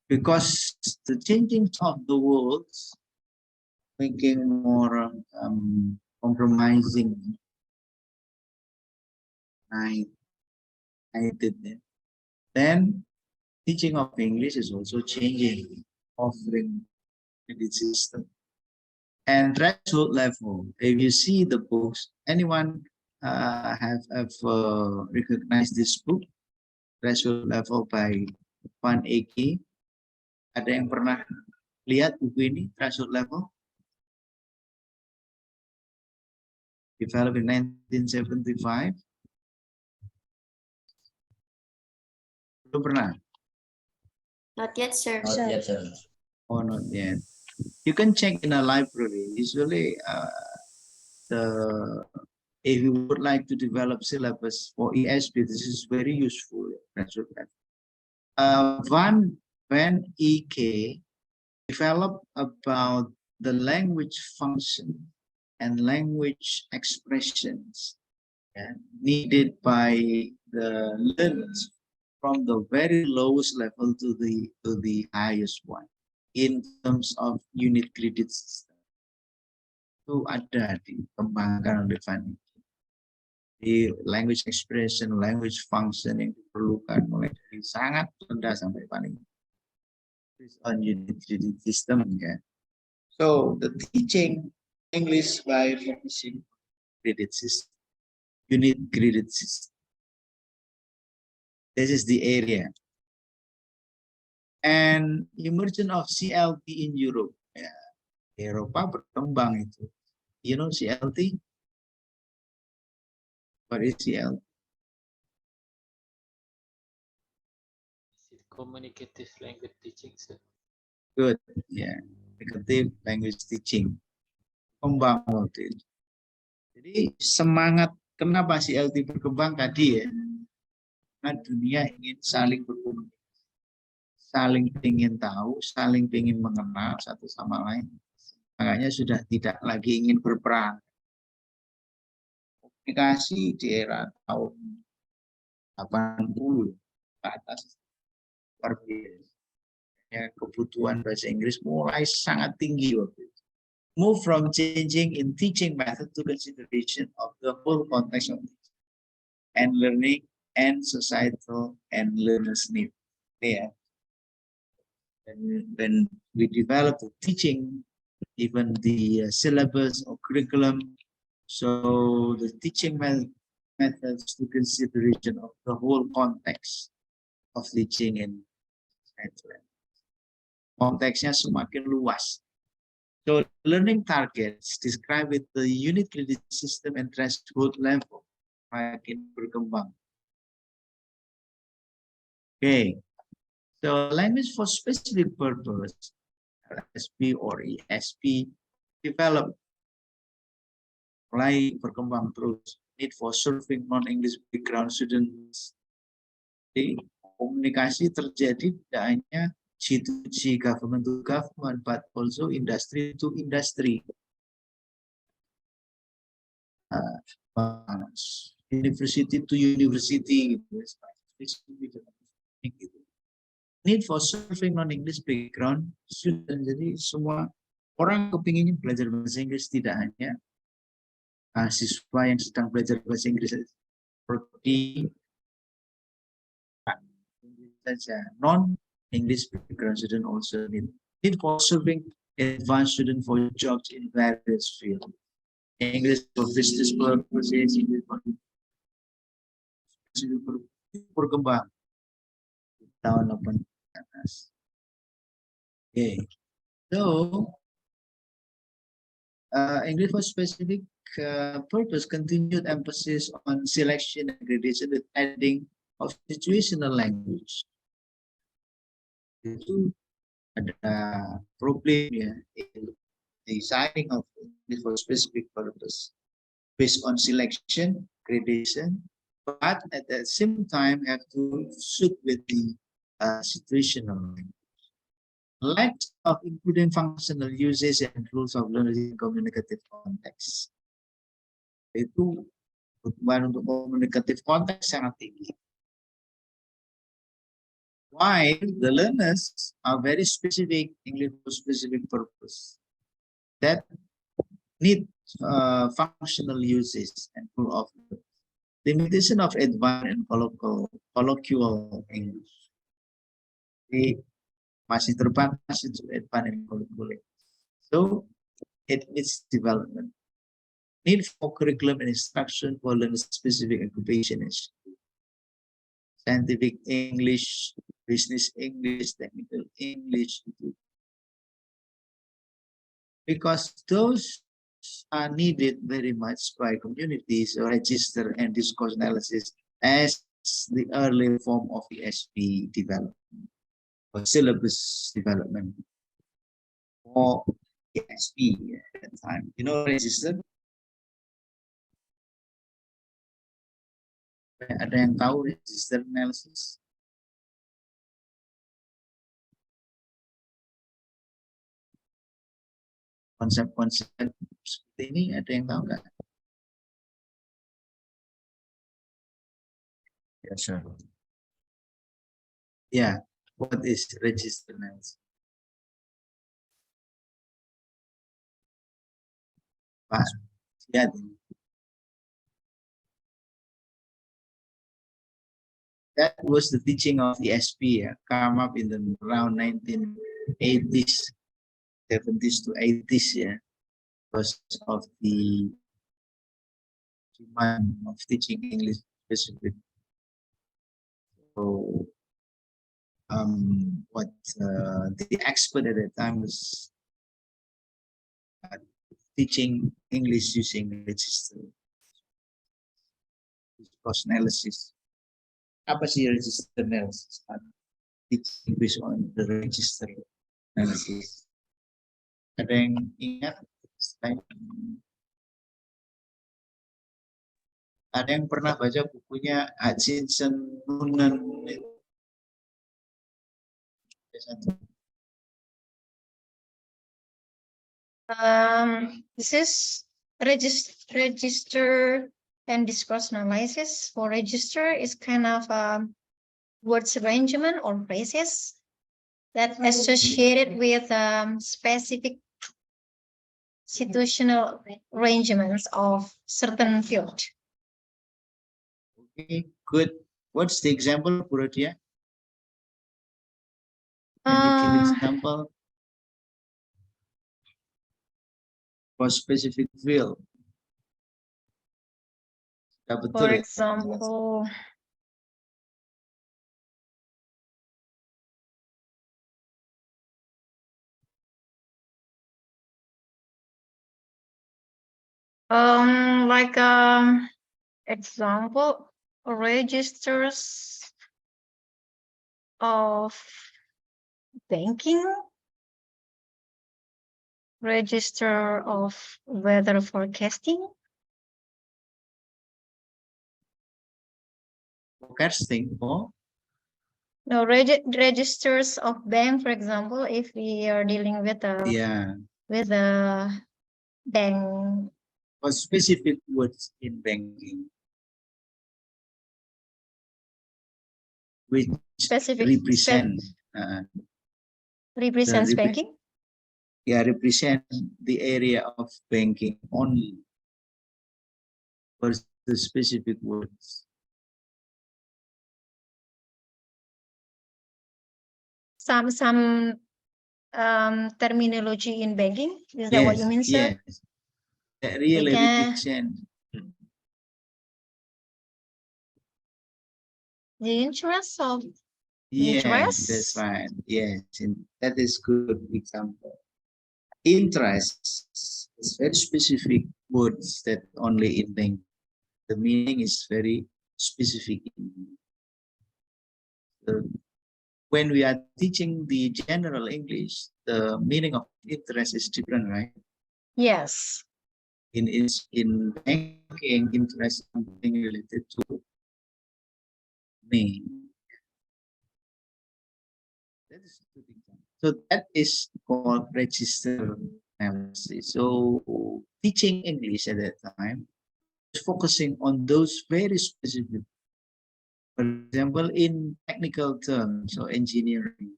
Because the changing of the world making more compromising, then teaching of English is also changing, offering credit system. And threshold level, if you see the books, anyone have recognized this book, threshold level by Van Eke? Ada yang pernah lihat buku ini, threshold level? Developed in 1975. Belum pernah? Not yet, sir. Not yet, sir. Oh, not yet. You can check in a library. Usually, if you would like to develop syllabus for ESP, this is very useful. Van Eke developed about the language function and language expressions needed by the learners from the very lowest level to the highest one in terms of unit credit system. Itu ada dikembangkan oleh Van Eke. Di language expression, language function yang diperlukan mulai dari sangat rendah sampai paling on unit credit system ya. So the teaching English by focusing credit system, unit credit system. This is the area. And emergence of CLT in Europe. Ya, Eropa berkembang itu. You know CLT? What is CLT? Communicative language teaching, sir. Good, ya. Communicative language teaching. Kembang waktu itu. Jadi semangat kenapa CLT berkembang tadi ya? Karena dunia ingin saling berkomunikasi, saling ingin tahu, saling ingin mengenal satu sama lain. Makanya sudah tidak lagi ingin berperang. Komunikasi di era tahun 80 ke atas luar biasa. Ya, kebutuhan bahasa Inggris mulai sangat tinggi waktu itu. Move from changing in teaching method to consideration of the whole context of teaching and learning and societal and learners need. Yeah. And when we develop the teaching, even the syllabus or curriculum, so the teaching methods to consideration of the whole context of teaching in Thailand. Konteksnya semakin luas. So learning targets described with the unit credit system and threshold level makin berkembang. Okay, so language for specific purpose, LSP or ESP, develop, mulai berkembang terus. Need for serving non-English background students. Jadi, komunikasi terjadi tidak hanya G2G, government to government, but also industry to industry. University to university, gitu. Need for serving non-English background student. Jadi semua orang kepinginnya belajar bahasa Inggris, tidak hanya siswa yang sedang belajar bahasa Inggris seperti saja. Non-English background student also need for serving advanced student for jobs in various fields. English for business purposes, English for berkembang tahun 80 ke atas. Okay, so English for specific purpose continued emphasis on selection and gradation with adding of situational language. Itu ada problem ya, designing of English for specific purpose based on selection, gradation, but at the same time have to suit with the situational language. Lack of including functional uses and rules of learning in communicative context. Itu kebutuhan untuk communicative context sangat tinggi. While the learners are very specific English for specific purpose that need functional uses and rule of limitation of advanced and colloquial English. Jadi masih terbatas untuk advanced and colloquial. So it needs development. Need for curriculum and instruction for learner-specific occupation, scientific English, business English, technical English, because those are needed very much by communities or register and discourse analysis as the early form of ESP development or syllabus development for ESP at that time. You know, register. Ada yang tahu register analysis? Konsep-konsep seperti ini ada yang tahu nggak? Yes, sir. Yeah, what is register analysis? Pak, lihat. That was the teaching of the SP, come up in the around 1980s, 70s to 80s, because of the demand of teaching English specifically. So, what the expert at the time was teaching English using register, discourse analysis. Apa sih register analysis? Teaching based on the register analysis. Ada yang ingat? Ada yang pernah baca bukunya Hutchinson Noonan? This is register and discourse analysis for register is kind of words arrangement or phrases that associated with specific situational arrangements of certain field. Okay, good. What's the example, Puratia? Can you give example for specific field? Ya, betul For ya? example, like example registers of banking, register of weather forecasting, Forecasting, oh, no registers of bank, for example, if we are dealing with yeah. a bank. For specific words in banking, which Specific represent represents the banking. yeah, represent the area of banking only for the specific words. Some terminology in banking. Is that what you mean, sir? Yes, that really can- represent The interest of yes, interest? that's right. Yes, that is good example. Interest is very specific words that only in bank. The meaning is very specific. When we are teaching the general English, the meaning of interest is different, right? Yes. In banking, interest is something related to me. That is a good example. So that is called register analysis. So teaching English at that time is focusing on those very specific. For example, in technical terms or engineering,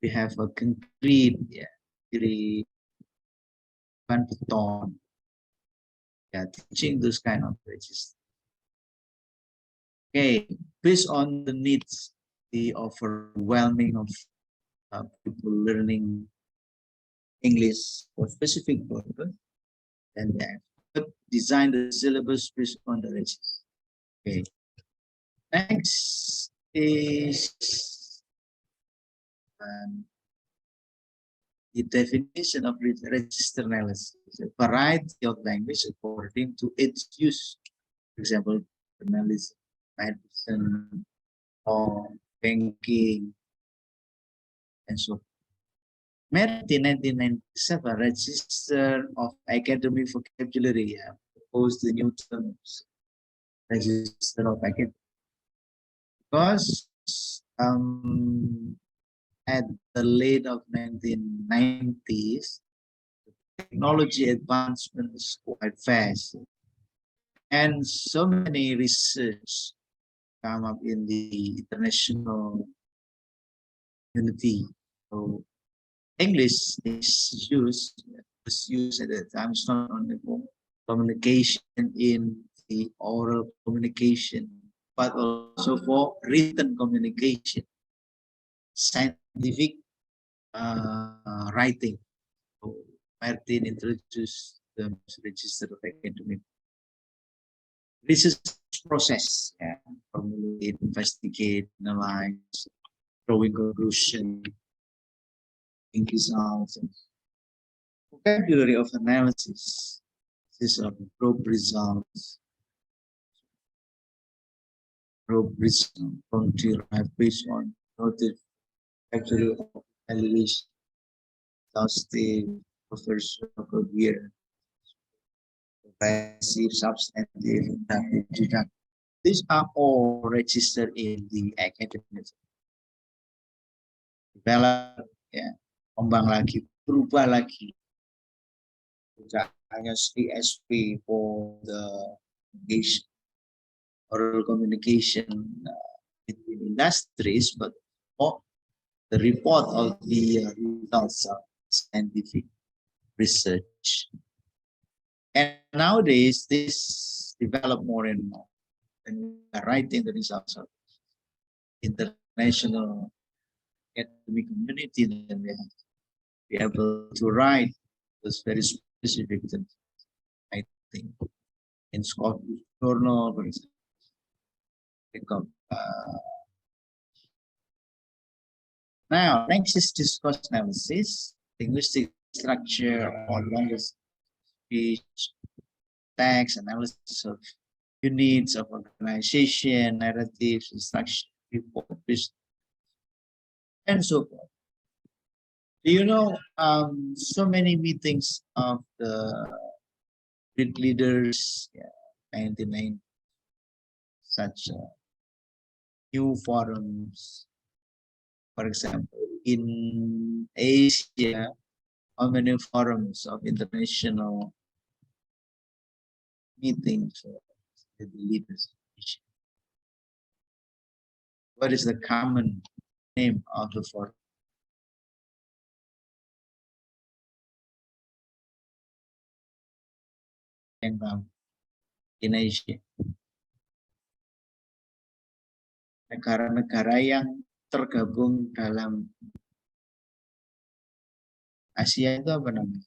we have a concrete, concrete, beton. Yeah, teaching those kind of registers. Okay, based on the needs, the overwhelming of people learning English for specific purpose, and they design the syllabus based on the register. Okay. Next is the definition of register analysis. A variety of language according to its use. For example, journalism, medicine, law, banking, and so on. Married in 1997, Register of Academic Vocabulary proposed the new terms. Register of Academic. Because at the late of 1990s, technology advancement is quite fast. And so many research come up in the international community. So English was used at that time. It's not only for communication in the oral communication, but also for written communication, scientific writing. So Martin introduced the register of academic research process, formulate, investigate, analyze, drawing conclusion, results, and vocabulary of analysis. This is probe results. Probe results from derived based on noted factory of evaluation, exhaustive, professional year, passive, substantive, inductive, deductive. These are all registered in the academic. Develop, kembang lagi, berubah lagi. Tidak hanya CSP for the education, oral communication between industries, but the report of the results of scientific research. And nowadays, this develop more and more. When we are writing the results of international academic community, then we have to be able to write this very specific thing. I think in Scottish Journal, for example, now, next is discourse analysis, linguistic structure or language speech, text, analysis of units of organization, narratives, instruction, report, and so forth. Do you know so many meetings of the Greek leaders, 99 such new forums. For example, in Asia, how many forums of international meetings with the leaders of Asia? What is the common name of the forum? In Asia, negara-negara yang tergabung dalam Asia itu apa namanya?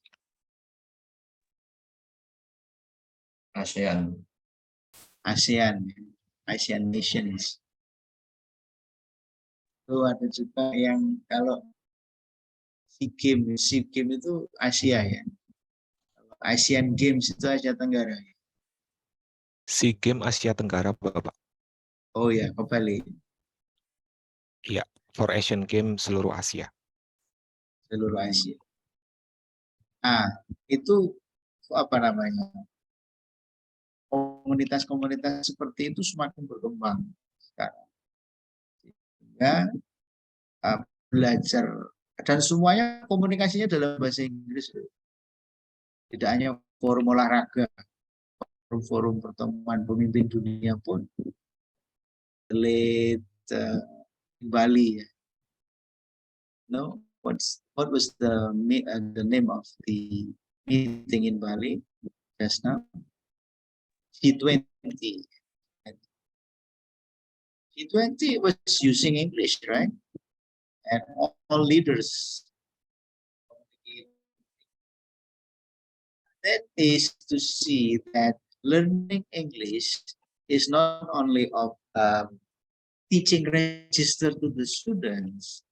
ASEAN. ASEAN nations. Itu ada juga yang kalau SEA Games itu Asia ya. Asian Games itu Asia Tenggara. SEA Games Asia Tenggara, Bapak. Oh ya, kembali. Iya, for Asian Games seluruh Asia. Seluruh Asia. Itu apa namanya? Komunitas-komunitas seperti itu semakin berkembang sekarang. Sehingga belajar dan semuanya komunikasinya dalam bahasa Inggris. Tidak hanya forum olahraga, forum pertemuan pemimpin dunia pun di Bali. No, what was the name of the meeting in Bali just now? G20. G20 was using English, right? And all leaders. That is to see that learning English is not only of teaching register to the students.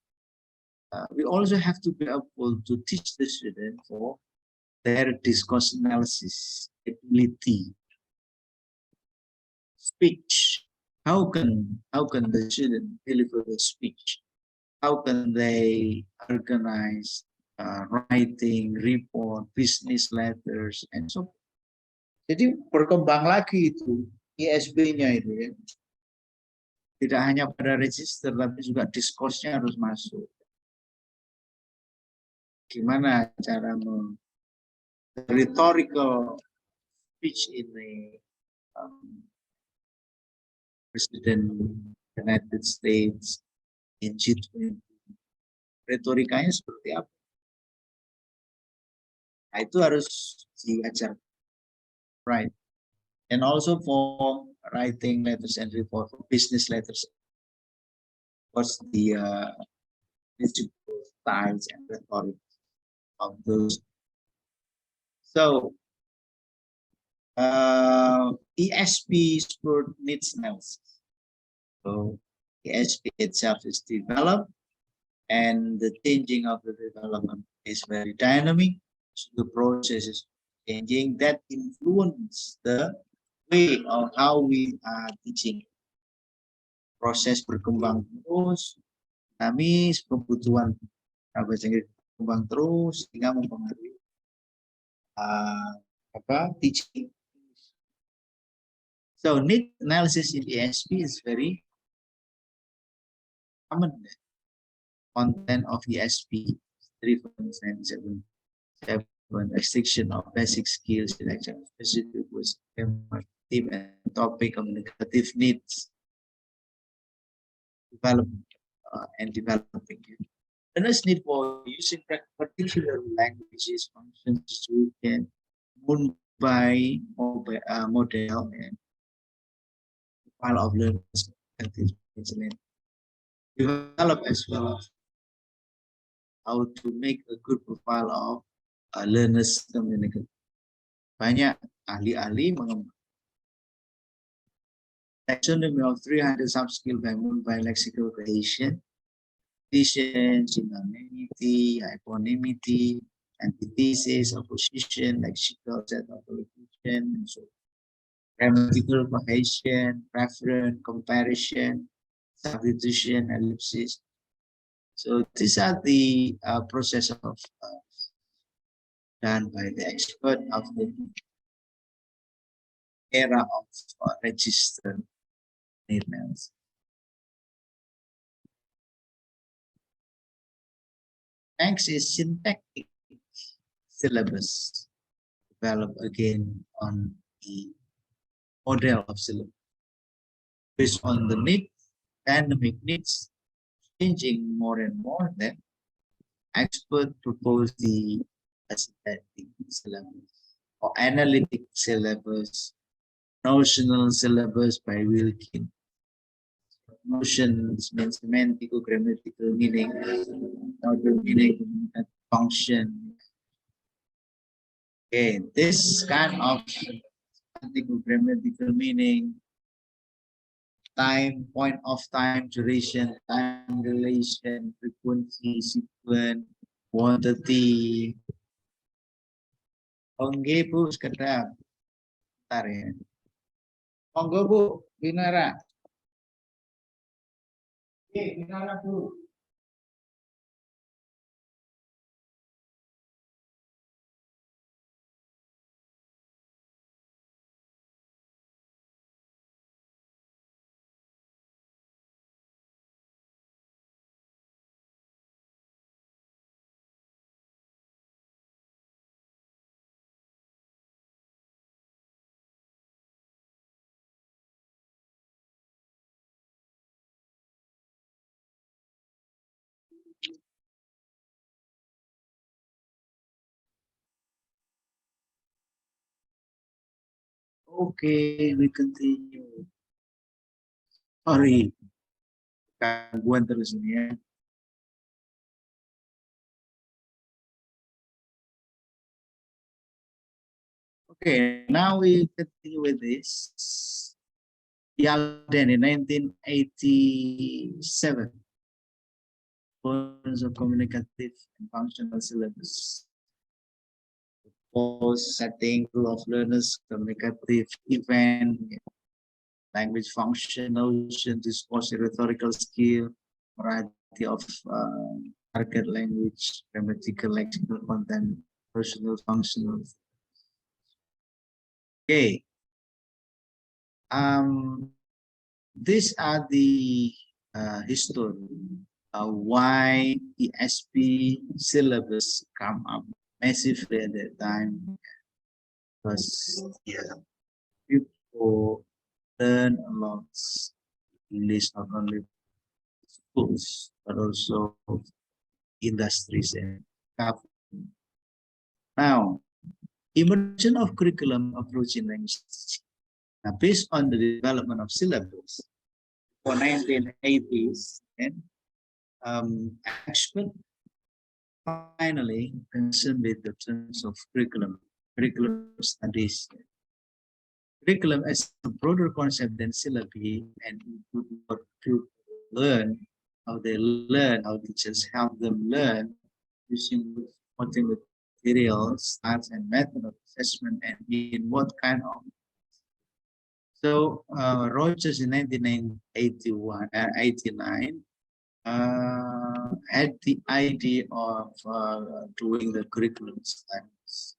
We also have to be able to teach the student for their discourse analysis ability. Speech. How can the student deliver the speech? How can they organize writing, report, business letters, and so on. Jadi berkembang lagi itu ISB-nya itu ya. Tidak hanya pada register, tapi juga discourse-nya harus masuk. Gimana cara rhetorical speech in the President United States in G20. Retorikanya seperti apa? Nah, itu harus diajar, right? And also for writing letters and report, for business letters. What's the principal styles and rhetoric of those? So, ESP sport needs analysis. So, ESP itself is developed, and the changing of the development is very dynamic. So the process is changing that influence the way of how we are teaching. Proses berkembang terus, dinamis, kebutuhan bahasa Inggris berkembang terus sehingga mempengaruhi teaching. So need analysis in ESP is very common. Content of ESP 3.97 restriction of basic skills, selection of specific was theme and topic communicative needs development and developing. Learners need for using particular languages, functions, situation, Mumbai model and profile of learners develop as well as how to make a good profile of learners communicative. Banyak ahli-ahli mengembangkan taxonomy of 300 sub-skill by Mumbai lexical creation, synonymity, hyponymity, antithesis, opposition, lexical set of location, and so grammatical cohesion, preference, comparison, substitution, ellipsis. So these are the process of done by the expert of the era of registered learners. Next is syntactic syllabus, developed again on the model of syllabus. Based on the need, dynamic needs changing more and more, then experts propose the synthetic syllabus or analytic syllabus, notional syllabus by Wilkin. Notions means semantical, grammatical meaning, order meaning, and function. Okay, this kind of semantical, grammatical meaning, time, point of time, duration, time relation, frequency, sequence, quantity. Oke Bu, sekedar. Bentar ya. Monggo Bu, Binara. Oke, Binara Bu. Okay, we continue. Sorry, gangguan terus ini ya. Okay, now we continue with this. Yalden in 1987. Forms of communicative and functional syllabus. Course setting of learners, communicative event, language function, notion, discourse, rhetorical skill, variety of target language, grammatical, lexical content, personal, functional. Okay. These are the history why the SP syllabus come up massively at that time, because people learn a lot English, not only schools but also industries and government. Now, immersion of curriculum approach in language. Now, based on the development of syllabus for 1980s, and expert finally concerned with the terms of curriculum studies. Curriculum as a broader concept than syllabi and include what people learn, how they learn, how teachers help them learn, using supporting materials, styles, and method of assessment, and in what kind of. So Rogers in 1989 had the idea of doing the curriculum studies.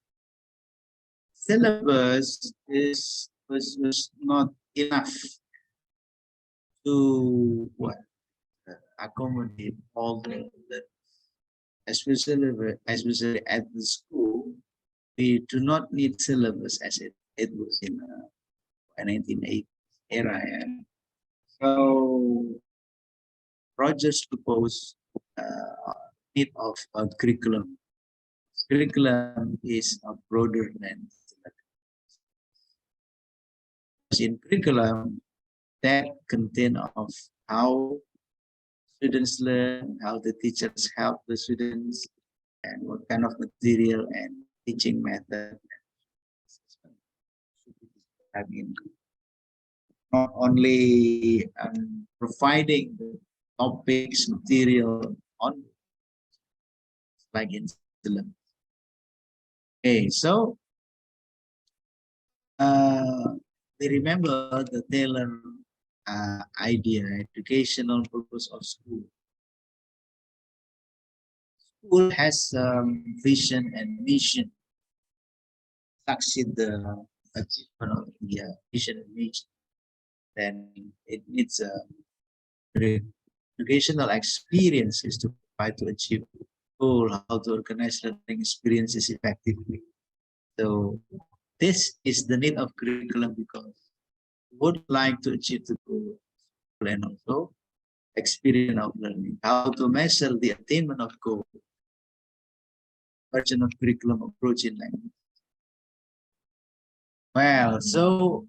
Syllabus was not enough to accommodate all the especially at the school. We do not need syllabus as it was in 1980 era. Yeah. So Rogers proposed need of a curriculum. Curriculum is a broader than in curriculum that contain of how students learn, how the teachers help the students, and what kind of material and teaching method. I mean, not only providing the topics, material on like in syllabus. Okay, so we remember the Taylor idea, educational purpose of school. School has vision and mission, succeed the achievement of the vision and mission. Then it needs educational experiences to provide to achieve goal, how to organize learning experiences effectively. So this is the need of curriculum because we would like to achieve the goal and also experience of learning, how to measure the attainment of goal, version of curriculum approach in language. Well, so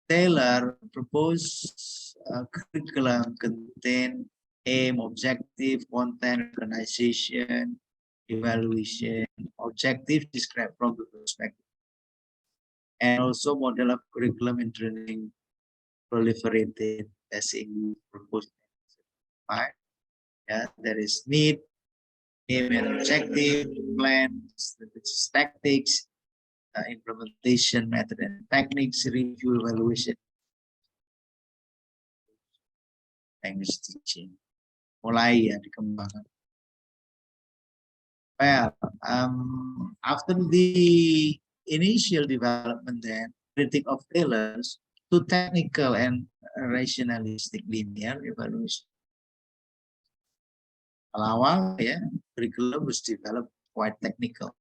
Taylor proposed a curriculum contain aim, objective, content, organization, evaluation, objective described from the perspective, and also model of curriculum in training proliferated as in proposed. Right? Yeah, there is need, aim and objective, plan, tactics, implementation method and techniques, review, evaluation, language teaching. Mulai ya dikembangkan. Well, after the initial development then, critique of Taylor's to technical and rationalistic linear evaluation. Awal ya, curriculum was developed quite technical,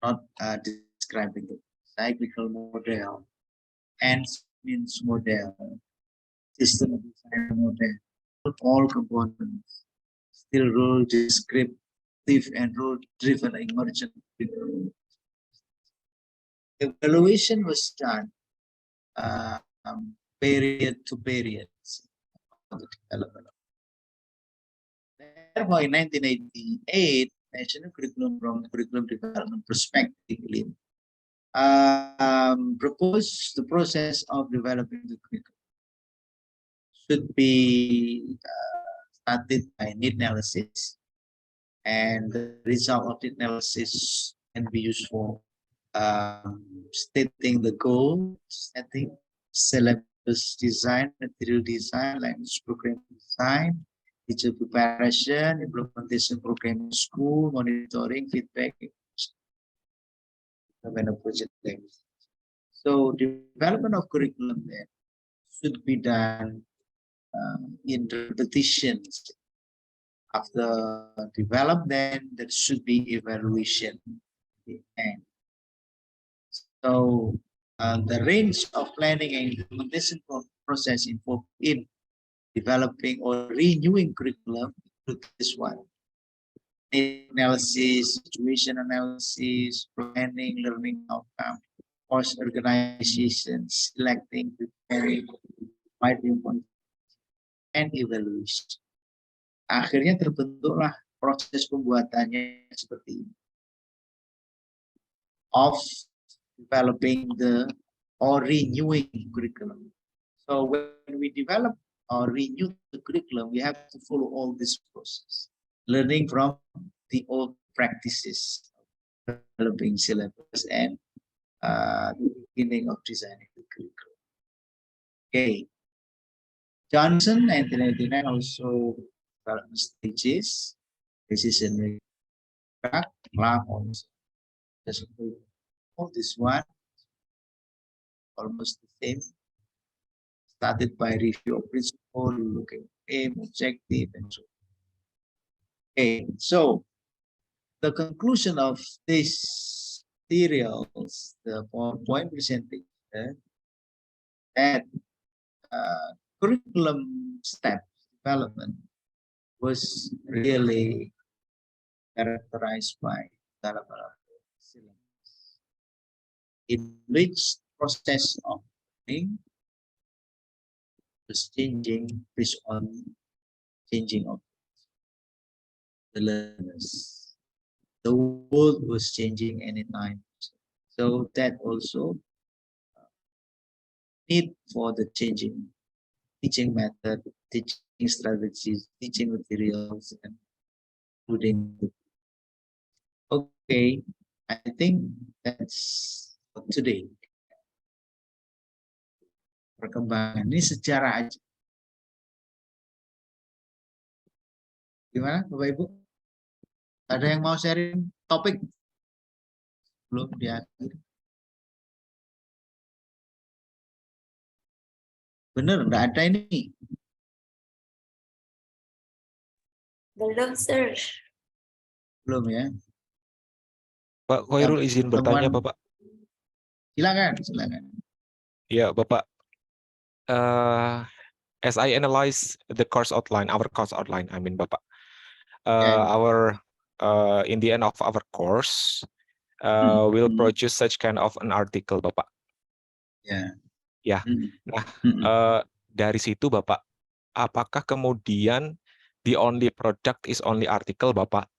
not describing the cyclical model, and means model, system design model, all components, still rule descriptive and rule-driven emergent. Evaluation was done period to period. Therefore, in 1988, National Curriculum from Curriculum Development Perspective proposed the process of developing the curriculum should be started by need analysis, and the result of the analysis can be used for stating the goal, setting syllabus design, material design, language program design, teacher preparation, implementation program in school, monitoring, feedback, project language. So development of curriculum then should be done in repetitions. After developed, then there should be evaluation. And so the range of planning and implementation process involved in developing or renewing curriculum include this one: analysis, situation analysis, planning, learning outcome, course organization, selecting, preparing, finding point, and evaluation. Akhirnya terbentuklah proses pembuatannya seperti ini. Of developing the or renewing curriculum. So when we develop or renew the curriculum, we have to follow all this process. Learning from the old practices, developing syllabus, and the beginning of designing the curriculum. Okay. Johnson, 1999, also development stages, decision making, lab also. All this one, almost the same. Started by review of principle, looking at aim, objective, and so on. Okay, so the conclusion of this materials, the PowerPoint presentation, that curriculum step development was really characterized by development syllabus, in which process of learning was changing based on changing of the learners. The world was changing anytime. So that also need for the changing teaching method, teaching strategies, teaching materials, and including. Okay, I think that's for today. Perkembangan ini sejarah aja. Gimana Bapak Ibu? Ada yang mau sharing topik? Belum diakhiri. Bener, enggak ada ini. Belum, sir. Belum ya. Pak Khairul izin bertanya, Bapak. Silakan, silakan. Ya, Bapak. As I analyze the course outline, our course outline, I mean, Bapak. In the end of our course, we'll produce such kind of an article, Bapak. Ya. Ya. Nah, dari situ, Bapak, apakah kemudian the only product is only article, Bapak?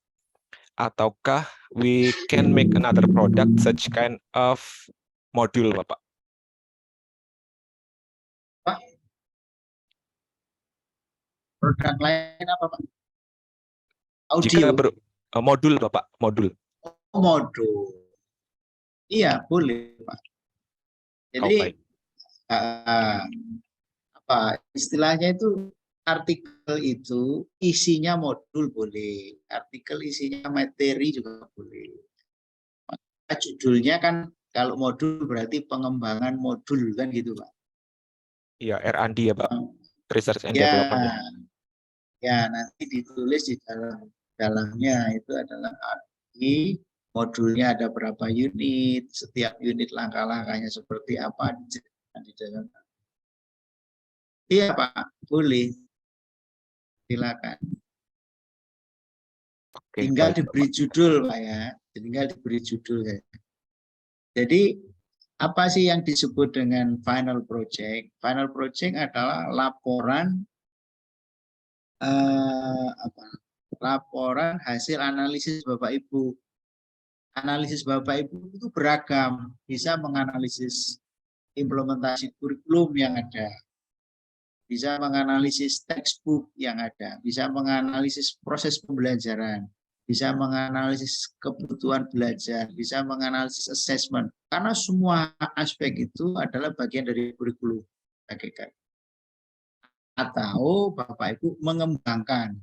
Ataukah we can make another product such kind of module, Bapak? Pak, produk lain apa Pak? Audio. Jika modul, Bapak, modul. Oh, modul. Iya, boleh Pak. Jadi apa istilahnya itu, artikel itu isinya modul boleh, artikel isinya materi juga boleh. Judulnya kan kalau modul berarti pengembangan modul kan gitu Pak. Iya, R&D ya Pak, Research and Ya, Development. ya nanti ditulis di dalamnya itu adalah arti modulnya, ada berapa unit, setiap unit langkah-langkahnya seperti apa di dalam. Iya Pak, boleh. Silakan. Oke, Tinggal baik, diberi Bapak. judul Pak ya. Tinggal diberi judul ya. Jadi apa sih yang disebut dengan final project? Final project adalah laporan laporan hasil analisis Bapak Ibu. Analisis Bapak Ibu itu beragam, bisa menganalisis implementasi kurikulum yang ada, bisa menganalisis textbook yang ada, bisa menganalisis proses pembelajaran, bisa menganalisis kebutuhan belajar, bisa menganalisis assessment. Karena semua aspek itu adalah bagian dari kurikulum hakikat. Atau Bapak Ibu mengembangkan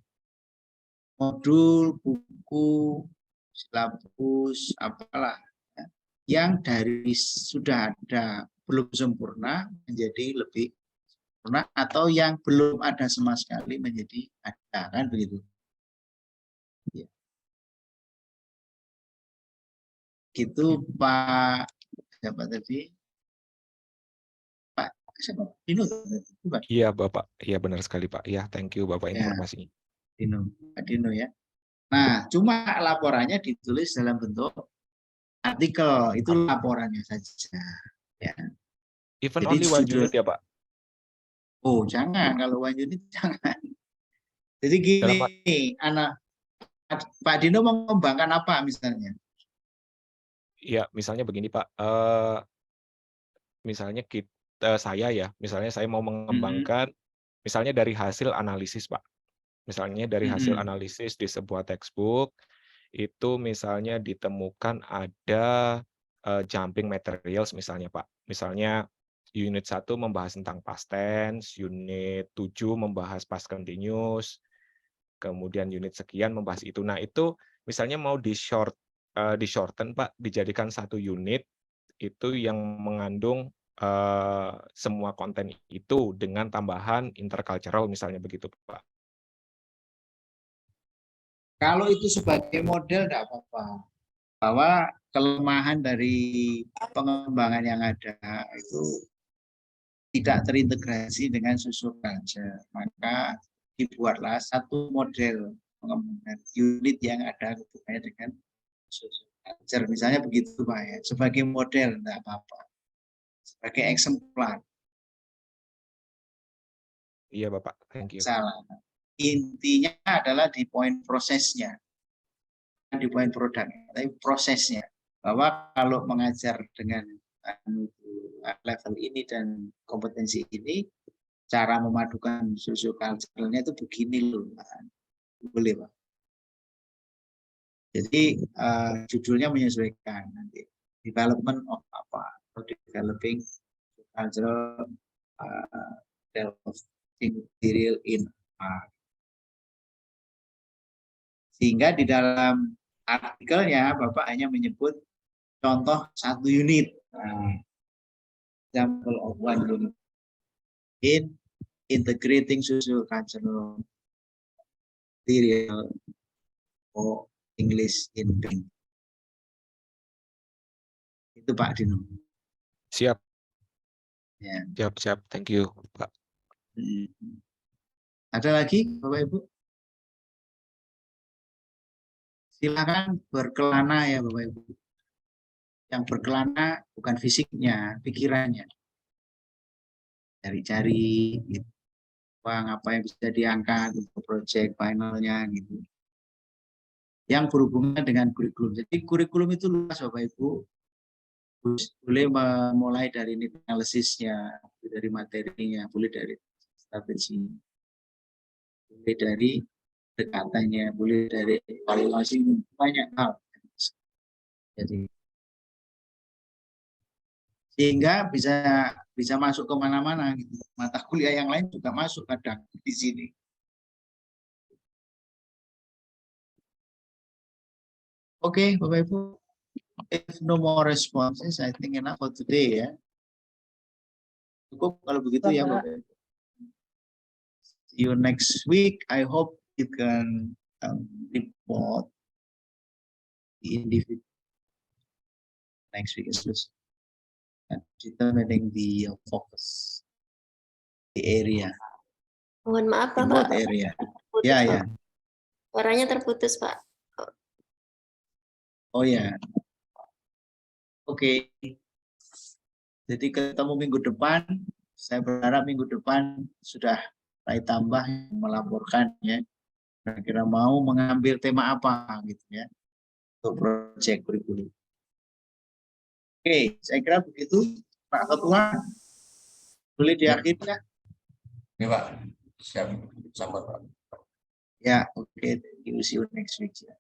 modul, buku, silabus, apalah ya, yang dari sudah ada belum sempurna menjadi lebih sempurna, atau yang belum ada sama sekali menjadi ada, kan begitu. Ya. Gitu Pak, siapa tadi? Pak, siapa? Dino. Iya Bapak, iya benar sekali Pak. Iya, thank you Bapak Ya. informasinya. Dino, Pak Dino ya. Nah, cuma laporannya ditulis dalam bentuk artikel, itu laporannya saja. Ya. Even Jadi only one judul, unit ya Pak? oh jangan, kalau one unit jangan. Jadi gini, anak Pak Dino mengembangkan apa misalnya? Iya, misalnya begini Pak. Misalnya saya mau mengembangkan, misalnya dari hasil analisis Pak. Misalnya dari hasil analisis di sebuah textbook, itu misalnya ditemukan ada jumping materials misalnya Pak. Misalnya unit 1 membahas tentang past tense, unit 7 membahas past continuous, kemudian unit sekian membahas itu. Nah, itu misalnya mau di-shorten Pak, dijadikan satu unit itu yang mengandung semua konten itu dengan tambahan intercultural misalnya begitu Pak. Kalau itu sebagai model tidak apa-apa. Bahwa kelemahan dari pengembangan yang ada itu tidak terintegrasi dengan social culture, maka dibuatlah satu model pengembangan unit yang ada hubungannya dengan social culture. Misalnya begitu Pak ya, sebagai model tidak apa-apa, sebagai eksemplar. Iya Bapak, thank you. Salah. Intinya adalah di poin prosesnya, di poin produknya, tapi prosesnya. Bahwa kalau mengajar dengan level ini dan kompetensi ini, cara memadukan social culture-nya itu begini loh. Boleh Pak. Jadi judulnya menyesuaikan nanti. Development of apa? Atau developing cultural developing material in art. Sehingga di dalam artikelnya Bapak hanya menyebut contoh satu unit. Example of one unit in integrating social cultural material or English in paint. Itu Pak Dino. Siap, Ya. siap. Thank you, Pak. Ada lagi Bapak Ibu? Silakan berkelana ya Bapak Ibu. Yang berkelana bukan fisiknya, pikirannya. Cari-cari gitu. Uang apa yang bisa diangkat untuk proyek finalnya gitu. Yang berhubungan dengan kurikulum. Jadi kurikulum itu luas Bapak Ibu. Boleh memulai dari need analisisnya, dari materinya, boleh dari strategi, boleh dari dekatannya, boleh dari evaluasi, banyak hal. Jadi sehingga bisa masuk kemana-mana gitu. Mata kuliah yang lain juga masuk kadang di sini. Oke, Bapak Ibu, if no more responses, I think enough for today ya. Cukup kalau begitu ya Bapak Ibu. See you next week. I hope you can report the individual next week is determining the focus, the area, Mohon maaf in what Bapak. area. Putus, Ya, Pak. ya. Suaranya terputus Pak. Oh ya. Oke. Jadi ketemu minggu depan. Saya berharap minggu depan sudah mulai tambah melaporkan ya. Kira-kira mau mengambil tema apa gitu ya untuk proyek kurikulum. Oke, saya kira begitu Pak Ketua. Boleh diakhiri ya? Oke Pak, siap. Sampai Pak. Ya, oke. Thank you. See you next week. Ya.